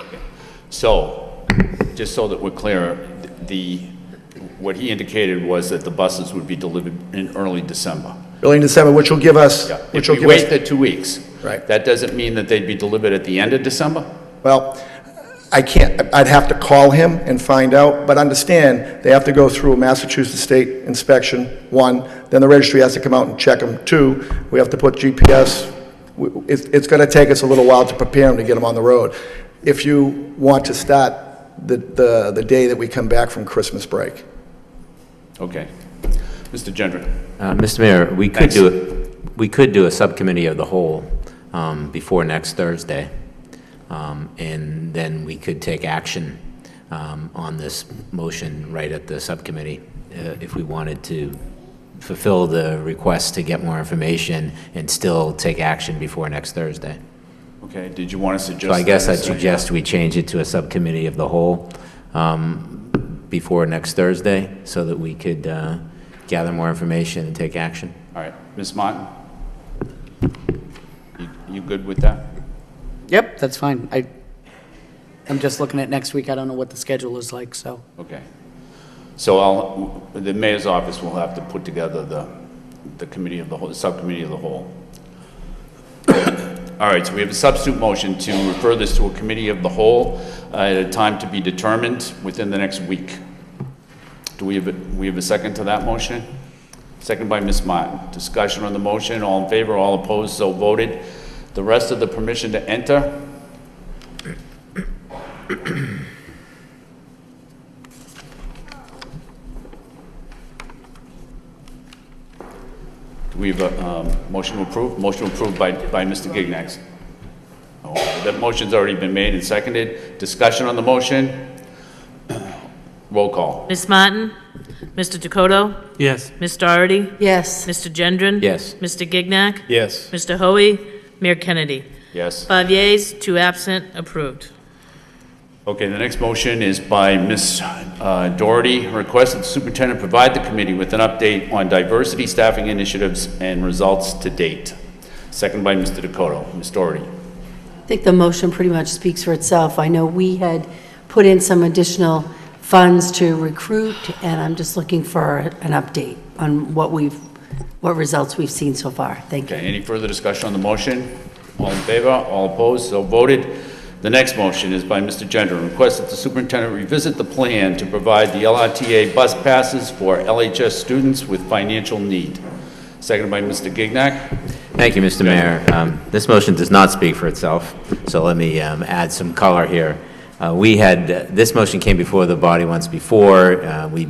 So, just so that we're clear, what he indicated was that the buses would be delivered in early December. Early in December, which will give us... Yeah. If we wait the 2 weeks, right. That doesn't mean that they'd be delivered at the end of December? Well, I can't. I'd have to call him and find out, but understand, they have to go through a Massachusetts state inspection, 1, then the registry has to come out and check them, 2, we have to put GPS. It's going to take us a little while to prepare them to get them on the road. If you want to start the day that we come back from Christmas break. Okay. Mr. Gendron. Mr. Mayor, we could do a subcommittee of the whole before next Thursday, and then we could take action on this motion right at the subcommittee if we wanted to fulfill the request to get more information and still take action before next Thursday. Okay, did you want to suggest So I guess that I'd suggest we change it to a subcommittee of the whole, before next Thursday so that we could gather more information and take action. All right, Ms. Martin? You good with that? Yep, that's fine. I'm just looking at next week. I don't know what the schedule is like, so. Okay. So the mayor's office will have to put together the committee of the whole, the subcommittee of the whole. All right, so we have a substitute motion to refer this to a committee of the whole at a time to be determined within the next week. Do we have a second to that motion? Second by Ms. Martin. Discussion on the motion. All in favor, all opposed, so voted. The rest of the permission to enter. Do we have a motion to approve? Motion approved by Mr. Gignac. Oh, that motion's already been made and seconded. Discussion on the motion. Roll call. Ms. Martin? Mr. Dakota? Yes. Ms. Doherty? Yes. Mr. Gendron? Yes. Mr. Gignac? Yes. Mr. Hoey? Mayor Kennedy? Yes. 5 yeas, 2 absent, approved. Okay, the next motion is by Ms. Doherty. Request that the superintendent provide the committee with an update on diversity staffing initiatives and results to date. Second by Mr. Dakota. Ms. Doherty. I think the motion pretty much speaks for itself. I know we had put in some additional funds to recruit, and I'm just looking for an update on what results we've seen so far. Thank you. Okay, any further discussion on the motion? All in favor? All opposed? So voted. The next motion is by Mr. Gendron. Request that the superintendent revisit the plan to provide the LRTA bus passes for LHS students with financial need. Seconded by Mr. Gignac. Thank you, Mr. Mayor. This motion does not speak for itself, so let me add some color here. This motion came before the body once before. We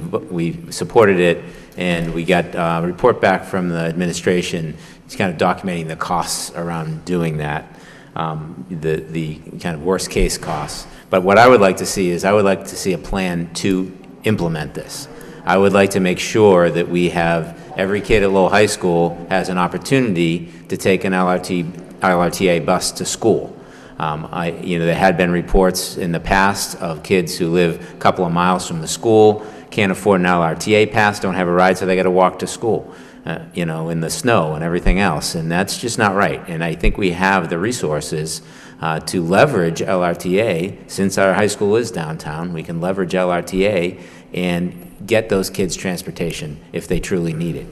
supported it, and we got a report back from the administration. It's kind of documenting the costs around doing that. The kind of worst case costs. But what I would like to see is I would like to see a plan to implement this. I would like to make sure that we have every kid at Lowell High School has an opportunity to take an LRTA bus to school. There had been reports in the past of kids who live a couple of miles from the school, can't afford an LRTA pass, don't have a ride, so they got to walk to school. In the snow and everything else, and that's just not right. And I think we have the resources to leverage LRTA. Since our high school is downtown, we can leverage LRTA and get those kids transportation if they truly need it.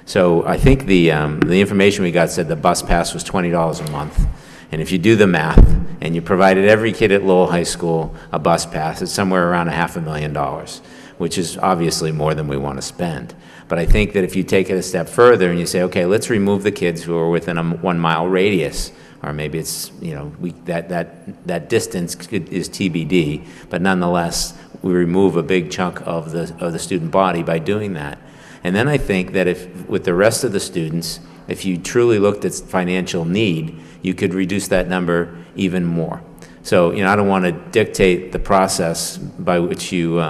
So I think the information we got said the bus pass was $20 a month. And if you do the math and you provided every kid at Lowell High School a bus pass, it's somewhere around $500,000, which is obviously more than we want to spend. But I think that if you take it a step further and you say, okay, let's remove the kids who are within a 1 mile radius, or maybe it's, that distance is TBD, but nonetheless, we remove a big chunk of the student body by doing that. And then I think that with the rest of the students, if you truly looked at financial need, you could reduce that number even more. So, I don't want to dictate the process by which you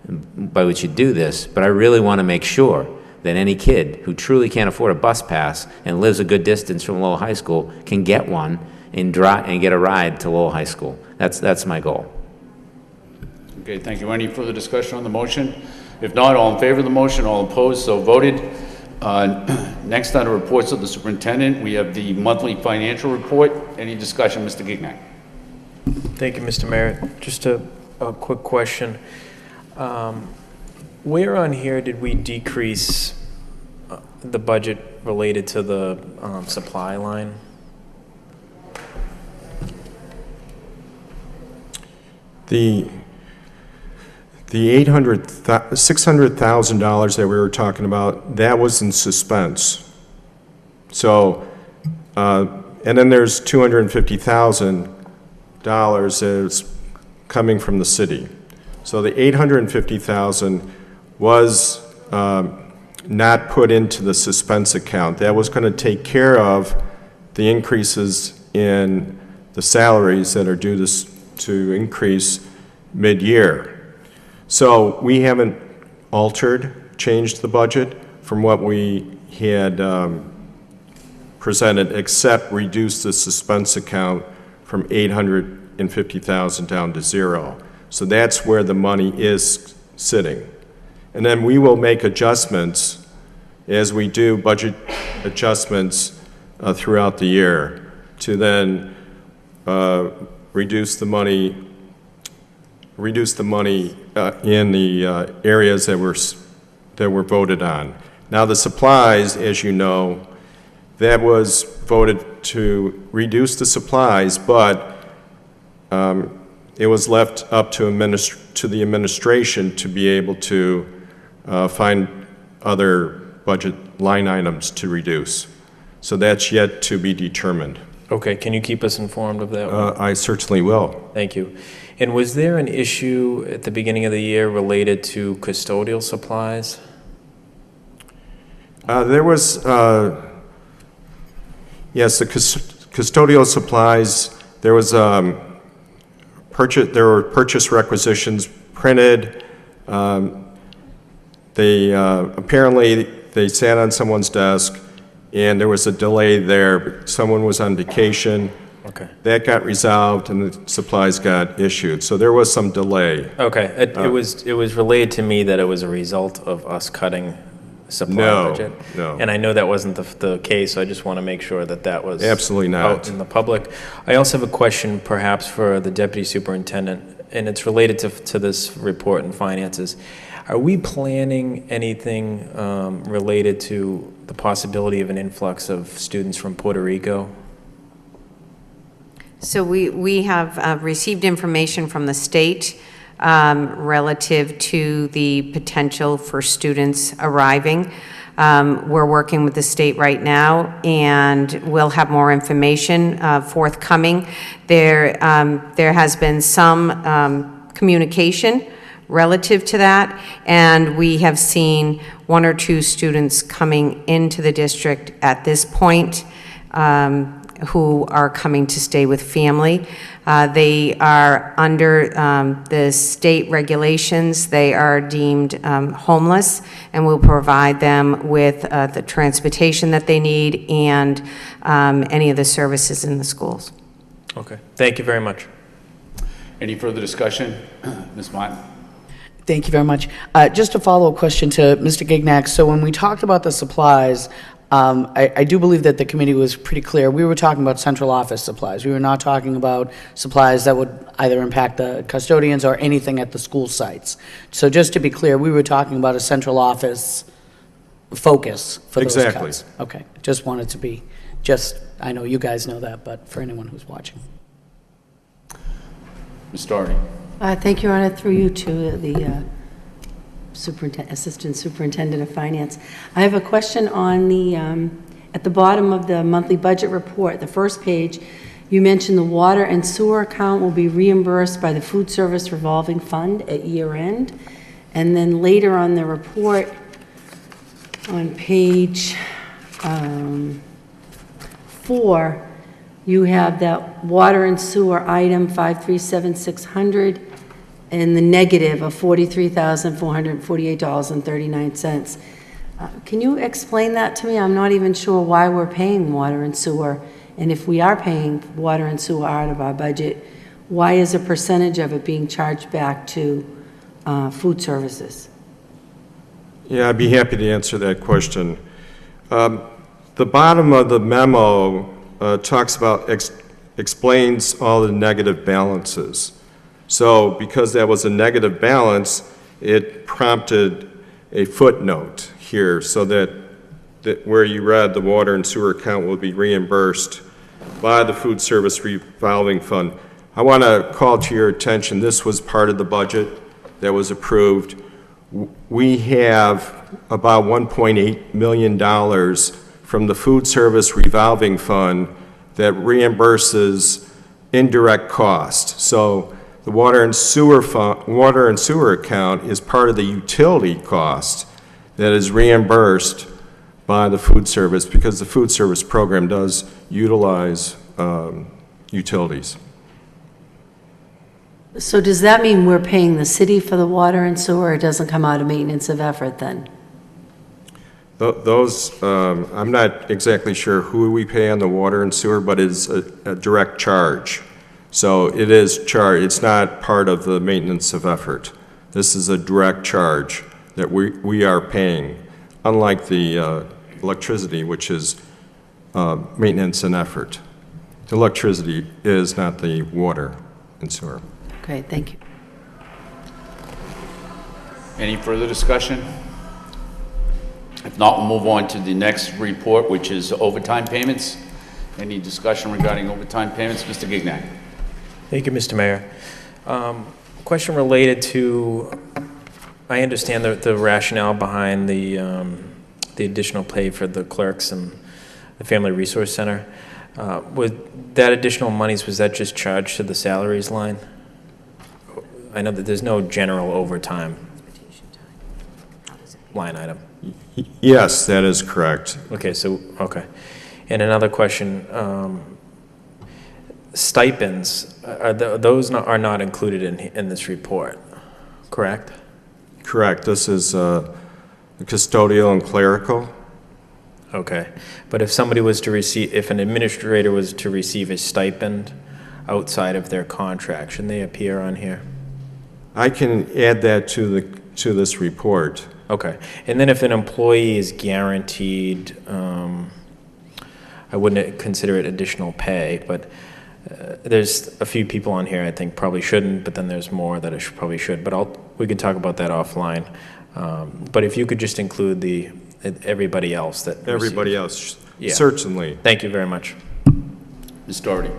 do this, but I really want to make sure that any kid who truly can't afford a bus pass and lives a good distance from Lowell High School can get one and get a ride to Lowell High School. That's my goal. Okay, thank you. Any further discussion on the motion? If not, all in favor of the motion, all opposed, so voted. Next on the reports of the superintendent, we have the monthly financial report. Any discussion, Mr. Gignac? Thank you, Mr. Mayor. Just a quick question. Where on here did we decrease the budget related to the supply line? The $600,000 that we were talking about, that was in suspense. So, and then there's $250,000 that's coming from the city. So the $850,000 was not put into the suspense account. That was going to take care of the increases in the salaries that are due to increase mid-year. So we haven't changed the budget from what we had presented, except reduce the suspense account from $850,000 down to 0. So that's where the money is sitting. And then we will make adjustments as we do budget adjustments throughout the year to then reduce the money in the areas that were voted on. Now the supplies, as you know, that was voted to reduce the supplies, but it was left up to the administration to be able to find other budget line items to reduce. So that's yet to be determined. Okay, can you keep us informed of that one? I certainly will. Thank you. And was there an issue at the beginning of the year related to custodial supplies? There was, yes, the custodial supplies, there was there were purchase requisitions printed. Apparently they sat on someone's desk and there was a delay there. Someone was on vacation. Okay. That got resolved and the supplies got issued. So there was some delay. Okay, it was relayed to me that it was a result of us cutting supply budget. No. And I know that wasn't the case, so I just want to make sure that that was absolutely not out in the public. I also have a question perhaps for the Deputy Superintendent, and it's related to this report and finances. Are we planning anything related to the possibility of an influx of students from Puerto Rico? So we have received information from the state relative to the potential for students arriving. We're working with the state right now, and we'll have more information forthcoming. There has been some communication relative to that, and we have seen 1 or 2 students coming into the district at this point who are coming to stay with family. They are under the state regulations. They are deemed homeless, and we'll provide them with the transportation that they need and any of the services in the schools. Okay, thank you very much. Any further discussion? Ms. Martin? Thank you very much. Just a follow-up question to Mr. Gignac. So when we talked about the supplies, I do believe that the committee was pretty clear. We were talking about central office supplies. We were not talking about supplies that would either impact the custodians or anything at the school sites. So just to be clear, we were talking about a central office focus for those exactly. cuts. Okay, just wanted to be, I know you guys know that, but for anyone who's watching. Ms. Doherty. Thank you, Your Honor. Through you to the Assistant Superintendent of Finance. I have a question on the, at the bottom of the monthly budget report, the first page, you mentioned the water and sewer account will be reimbursed by the food service revolving fund at year end. And then later on the report, on page 4, you have that water and sewer item 537,600 and the negative of $43,448.39. Can you explain that to me? I'm not even sure why we're paying water and sewer, and if we are paying water and sewer out of our budget, why is a percentage of it being charged back to food services? Yeah, I'd be happy to answer that question. The bottom of the memo talks about, explains all the negative balances. So because that was a negative balance, it prompted a footnote here so that where you read the water and sewer account will be reimbursed by the food service revolving fund. I want to call to your attention, this was part of the budget that was approved. We have about $1.8 million from the food service revolving fund that reimburses indirect cost. So the water and sewer account is part of the utility cost that is reimbursed by the food service because the food service program does utilize utilities. So does that mean we're paying the city for the water and sewer, or it doesn't come out of maintenance of effort then? Those, I'm not exactly sure who we pay on the water and sewer, but it's a direct charge. So it is charged. It's not part of the maintenance of effort. This is a direct charge that we are paying, unlike the electricity, which is maintenance and effort. The electricity is not the water and sewer. Okay, thank you. Any further discussion? If not, we'll move on to the next report, which is overtime payments. Any discussion regarding overtime payments? Mr. Gignac. Thank you, Mr. Mayor. Question related to, I understand the rationale behind the additional pay for the clerks and the Family Resource Center. With that additional monies, was that just charged to the salaries line? I know that there's no general overtime line item. Yes, that is correct. Okay, okay. And another question, stipends, those are not included in this report, correct? Correct. This is custodial and clerical. Okay. But if somebody was to receive, if an administrator was to receive a stipend outside of their contract, shouldn't they appear on here? I can add that to this report. Okay. And then if an employee is guaranteed, I wouldn't consider it additional pay, but there's a few people on here I think probably shouldn't, but then there's more that probably should. But we can talk about that offline. But if you could just include everybody else that everybody else, yeah. Certainly. Thank you very much. Ms. Doherty.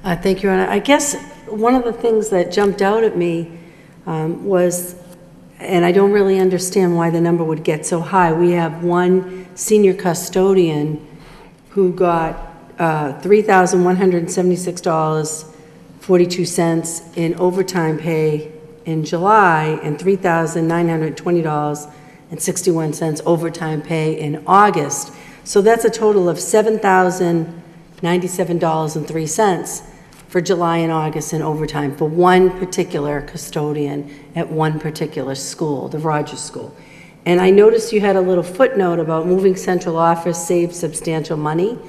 Thank you, Anna. I guess one of the things that jumped out at me was, and I don't really understand why the number would get so high. We have one senior custodian who got $3,176.42 in overtime pay in July and $3,920.61 overtime pay in August. So that's a total of $7,097.03 for July and August in overtime for one particular custodian at one particular school, the Rogers School. And I noticed you had a little footnote about moving central office saved substantial money.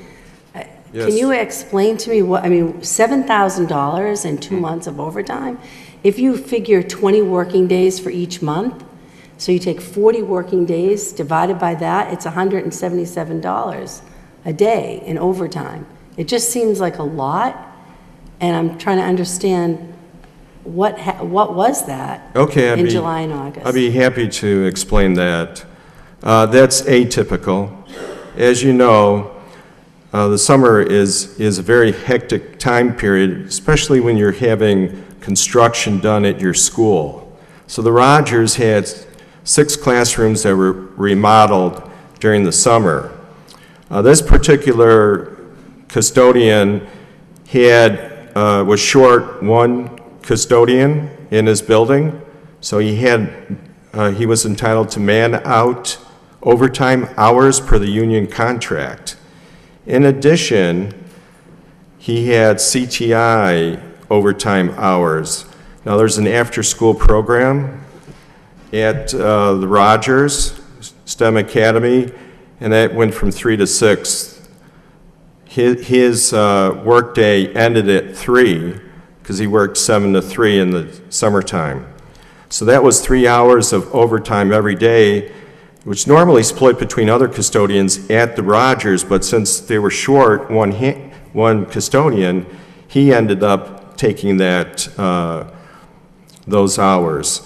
Yes. Can you explain to me what, I mean, $7,000 in 2 months of overtime? If you figure 20 working days for each month, so you take 40 working days divided by that, it's $177 a day in overtime. It just seems like a lot, and I'm trying to understand what was that in July and August? I'd be happy to explain that. That's atypical. As you know, the summer is a very hectic time period, especially when you're having construction done at your school. So the Rogers had 6 classrooms that were remodeled during the summer. This particular custodian was short one custodian in his building, so he was entitled to man out overtime hours per the union contract. In addition, he had CTI overtime hours. Now there's an after-school program at the Rogers STEM Academy, and that went from 3 to 6. His work day ended at 3 because he worked 7 to 3 in the summertime. So that was 3 hours of overtime every day, which normally split between other custodians at the Rogers, but since they were short one custodian, he ended up taking those hours.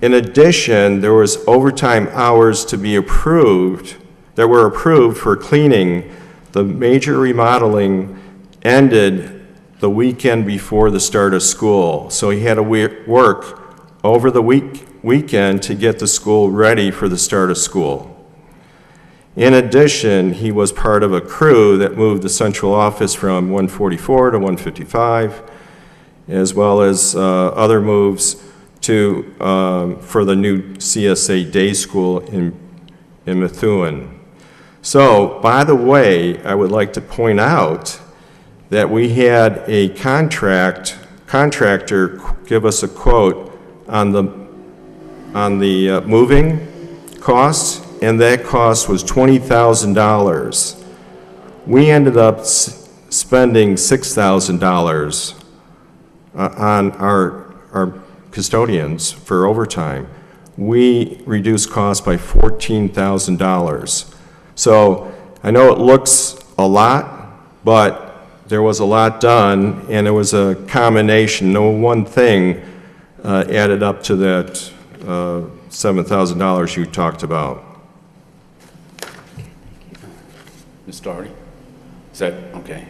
In addition, there was overtime hours to be approved, that were approved for cleaning. The major remodeling ended the weekend before the start of school, so he had to work over the weekend to get the school ready for the start of school. In addition, he was part of a crew that moved the central office from 144 to 155, as well as other moves for the new CSA day school in Methuen. So, by the way, I would like to point out that we had a contractor give us a quote on the moving costs, and that cost was $20,000. We ended up spending $6,000 on our custodians for overtime, we reduced costs by $14,000. So I know it looks a lot, but there was a lot done, and it was a combination. No one thing added up to that $7,000 you talked about. Ms. Doherty? Is that, okay.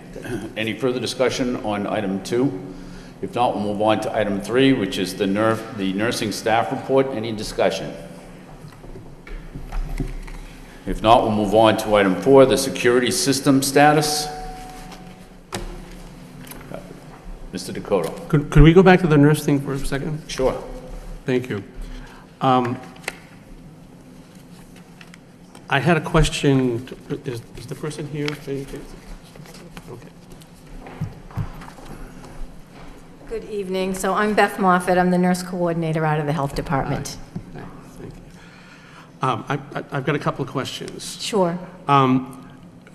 Any further discussion on item 2? If not, we'll move on to item 3, which is the nursing staff report. Any discussion? If not, we'll move on to item 4, the security system status. Mr. Dakota. Could we go back to the nurse thing for a second? Sure. Thank you. I had a question. Is the person here? Okay. Good evening. So I'm Beth Moffett. I'm the nurse coordinator out of the health department. Hi. Thank you. I've got a couple of questions. Sure.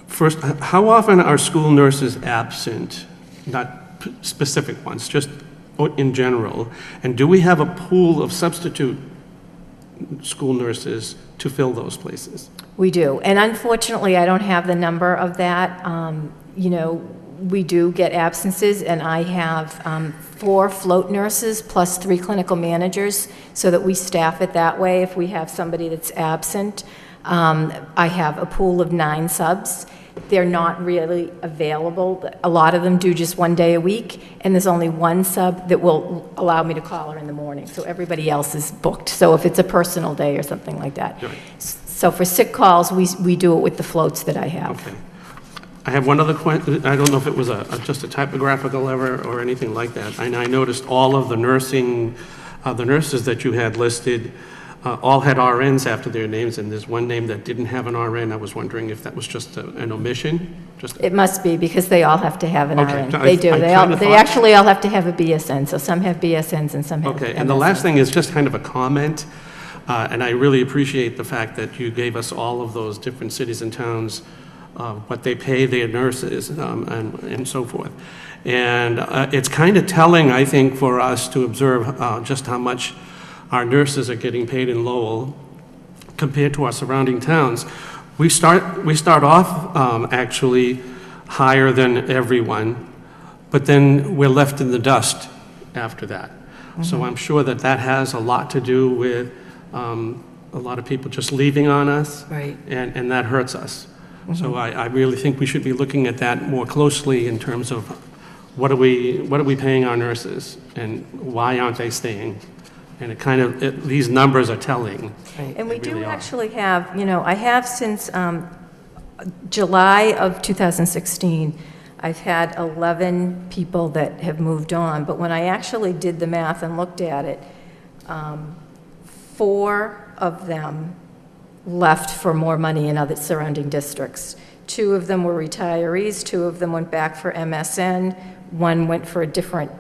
First, how often are school nurses absent? Not specific ones, just in general. And do we have a pool of substitute school nurses to fill those places? We do. And unfortunately, I don't have the number of that. You know, we do get absences, and I have 4 float nurses plus 3 clinical managers so that we staff it that way if we have somebody that's absent. I have a pool of 9 subs. They're not really available. A lot of them do just 1 day a week, and there's only 1 sub that will allow me to call her in the morning. So everybody else is booked. So if it's a personal day or something like that. Right. So for sick calls, we do it with the floats that I have. Okay. I have one other question. I don't know if it was just a typographical error or anything like that. And I noticed all of the nurses that you had listed all had RNs after their names, and there's one name that didn't have an RN. I was wondering if that was just an omission? It must be, because they all have to have an Okay. RN. They do. They thought- actually all have to have a BSN. So some have BSNs and some have Okay, and the last thing is just kind of a comment, and I really appreciate the fact that you gave us all of those different cities and towns, what they pay their nurses, and so forth. And it's kind of telling, I think, for us to observe just how much our nurses are getting paid in Lowell compared to our surrounding towns. We start off actually higher than everyone, but then we're left in the dust after that. So I'm sure that has a lot to do with a lot of people just leaving on us, Right. and that hurts us. So I really think we should be looking at that more closely in terms of what are we paying our nurses, and why aren't they staying? And these numbers are telling. And we do actually have, I have since July of 2016, I've had 11 people that have moved on. But when I actually did the math and looked at it, 4 of them left for more money in other surrounding districts. 2 of them were retirees, 2 of them went back for MSN, 1 went for a different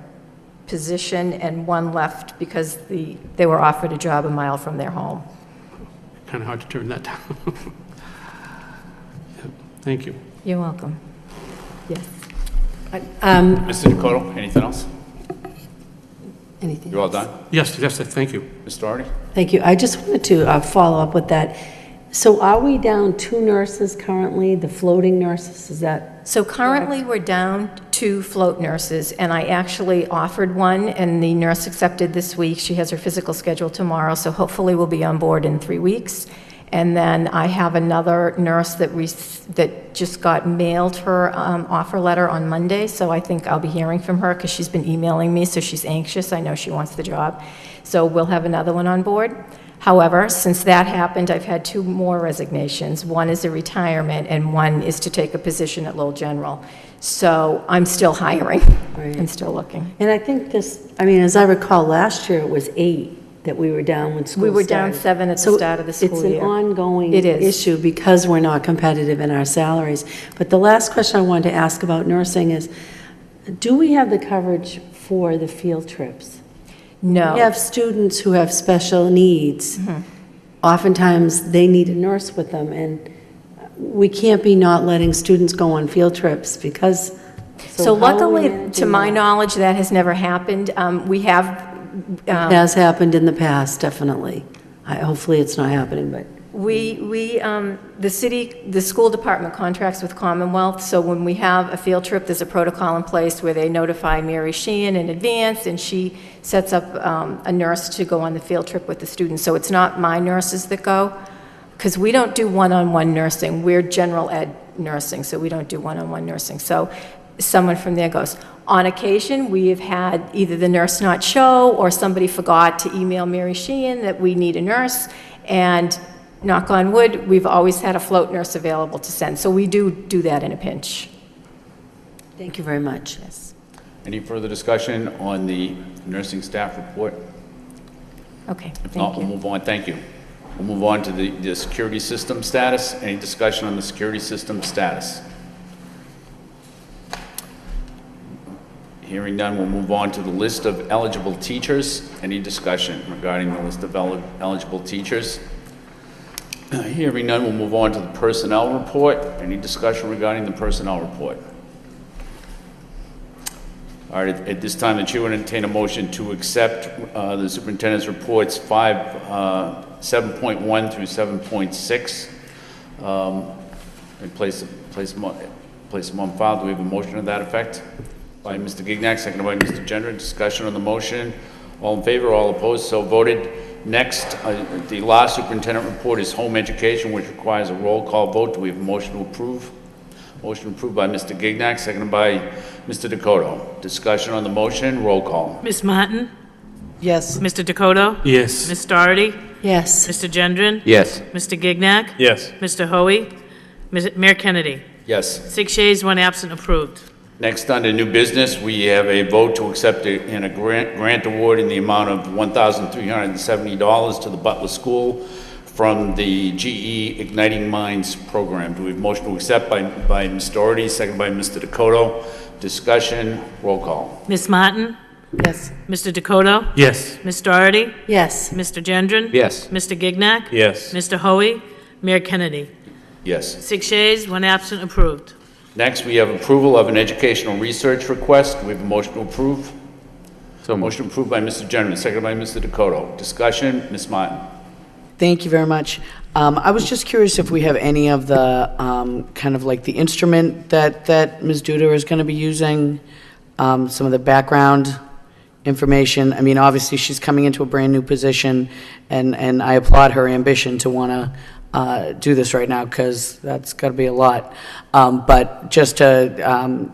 position, and 1 left because they were offered a job a mile from their home. Kind of hard to turn that down. Thank you. You're welcome. Yes. Mr. Dakota, anything else? Anything? You all done? Yes, thank you. Ms. Doherty? Thank you. I just wanted to follow up with that. So are we down 2 nurses currently, the floating nurses? Is that? So currently, we're down 2 float nurses, and I actually offered 1, and the nurse accepted this week. She has her physical schedule tomorrow, so hopefully we'll be on board in 3 weeks. And then I have another nurse that just got mailed her offer letter on Monday, so I think I'll be hearing from her because she's been emailing me, so she's anxious. I know she wants the job. So we'll have another one on board. However, since that happened, I've had 2 more resignations. 1 is a retirement, and 1 is to take a position at Lowell General. So I'm still hiring. Right. I'm still looking. And I think as I recall, last year it was 8 that we were down when school We were started. down 7 at the start of the school It's year. an ongoing It is. issue because we're not competitive in our salaries. But the last question I wanted to ask about nursing is, do we have the coverage for the field trips? No. We have students who have special needs. Oftentimes, they need a nurse with them, and we can't be not letting students go on field trips because... So how are we luckily, managing to my that? knowledge, that has never happened. We have It has happened in the past, definitely. Hopefully it's not happening, but. The school department contracts with Commonwealth, so when we have a field trip, there's a protocol in place where they notify Mary Sheehan in advance, and she sets up a nurse to go on the field trip with the students. So it's not my nurses that go, because we don't do one-on-one nursing. We're general ed nursing, so we don't do one-on-one nursing. So someone from there goes. On occasion, we have had either the nurse not show, or somebody forgot to email Mary Sheehan that we need a nurse, and knock on wood, we've always had a float nurse available to send. So we do that in a pinch. Thank you very much. Yes. Any further discussion on the nursing staff report? Okay, If not, we'll move on. Thank you. We'll move on to the security system status. Any discussion on the security system status? Hearing none, we'll move on to the list of eligible teachers. Any discussion regarding the list of eligible teachers? Hearing none, we'll move on to the personnel report. Any discussion regarding the personnel report? All right, at this time, the chair would entertain a motion to accept the superintendent's reports 7.1 through 7.6 and place them on file. Do we have a motion to that effect? By Mr. Gignac, seconded by Mr. Gendron. Discussion on the motion. All in favor, all opposed, so voted. Next, the last superintendent report is home education, which requires a roll call vote. Do we have a motion to approve? Motion approved by Mr. Gignac, seconded by Mr. Dakota. Discussion on the motion, roll call. Ms. Martin? Yes. Mr. Dakota? Yes. Ms. Doherty? Yes. Mr. Gendron? Yes. Mr. Gignac? Yes. Mr. Hoey? Mayor Kennedy? Yes. 6 yeas, 1 absent, approved. Next, under new business, we have a vote to accept a grant award in the amount of $1,370 to the Butler School from the GE Igniting Minds program. Do we have a motion to accept by Ms. Doherty, second by Mr. Dakota? Discussion, roll call. Ms. Martin? Yes. Mr. Dakota? Yes. Ms. Doherty? Yes. Mr. Gendron? Yes. Mr. Gignac? Yes. Mr. Hoey? Mayor Kennedy? Yes. 6 yeas, 1 absent, approved. Next, we have approval of an educational research request. Do we have a motion to approve? So motion approved by Mr. Generman, seconded by Mr. Dakota. Discussion, Ms. Martin. Thank you very much. I was just curious if we have any of the kind of like the instrument that Ms. Duda is going to be using, some of the background information. I mean, obviously, she's coming into a brand-new position, and I applaud her ambition to want to do this right now, because that's got to be a lot. But just to,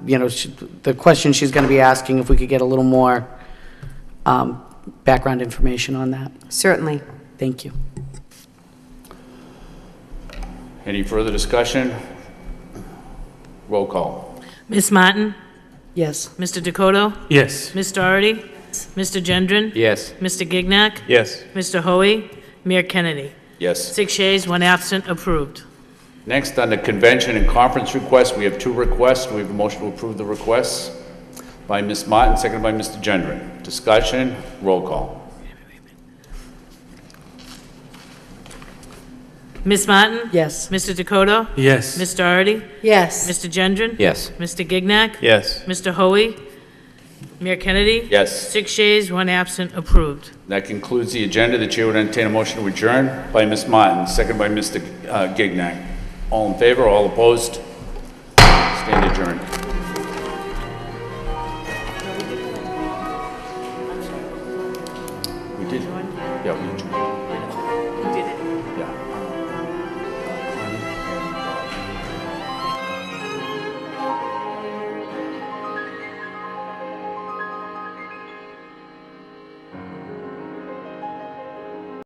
the question she's going to be asking, if we could get a little more background information on that. Certainly. Thank you. Any further discussion? Roll call. Ms. Martin? Yes. Mr. Dakota? Yes. Ms. Doherty? Mr. Gendron? Yes. Mr. Gignac? Yes. Mr. Hoey? Mayor Kennedy? Yes. 6 yeas, 1 absent, approved. Next, on the convention and conference request, we have 2 requests. We have a motion to approve the requests by Ms. Martin, seconded by Mr. Gendron. Discussion, roll call. Ms. Martin? Yes. Mr. Dakota? Yes. Ms. Doherty? Yes. Mr. Gendron? Yes. Mr. Gignac? Yes. Mr. Hoey? Mayor Kennedy? Yes. 6 yeas, 1 absent, approved. That concludes the agenda. The chair would entertain a motion to adjourn by Ms. Martin, seconded by Mr. Gignac. All in favor, all opposed? Stand adjourned.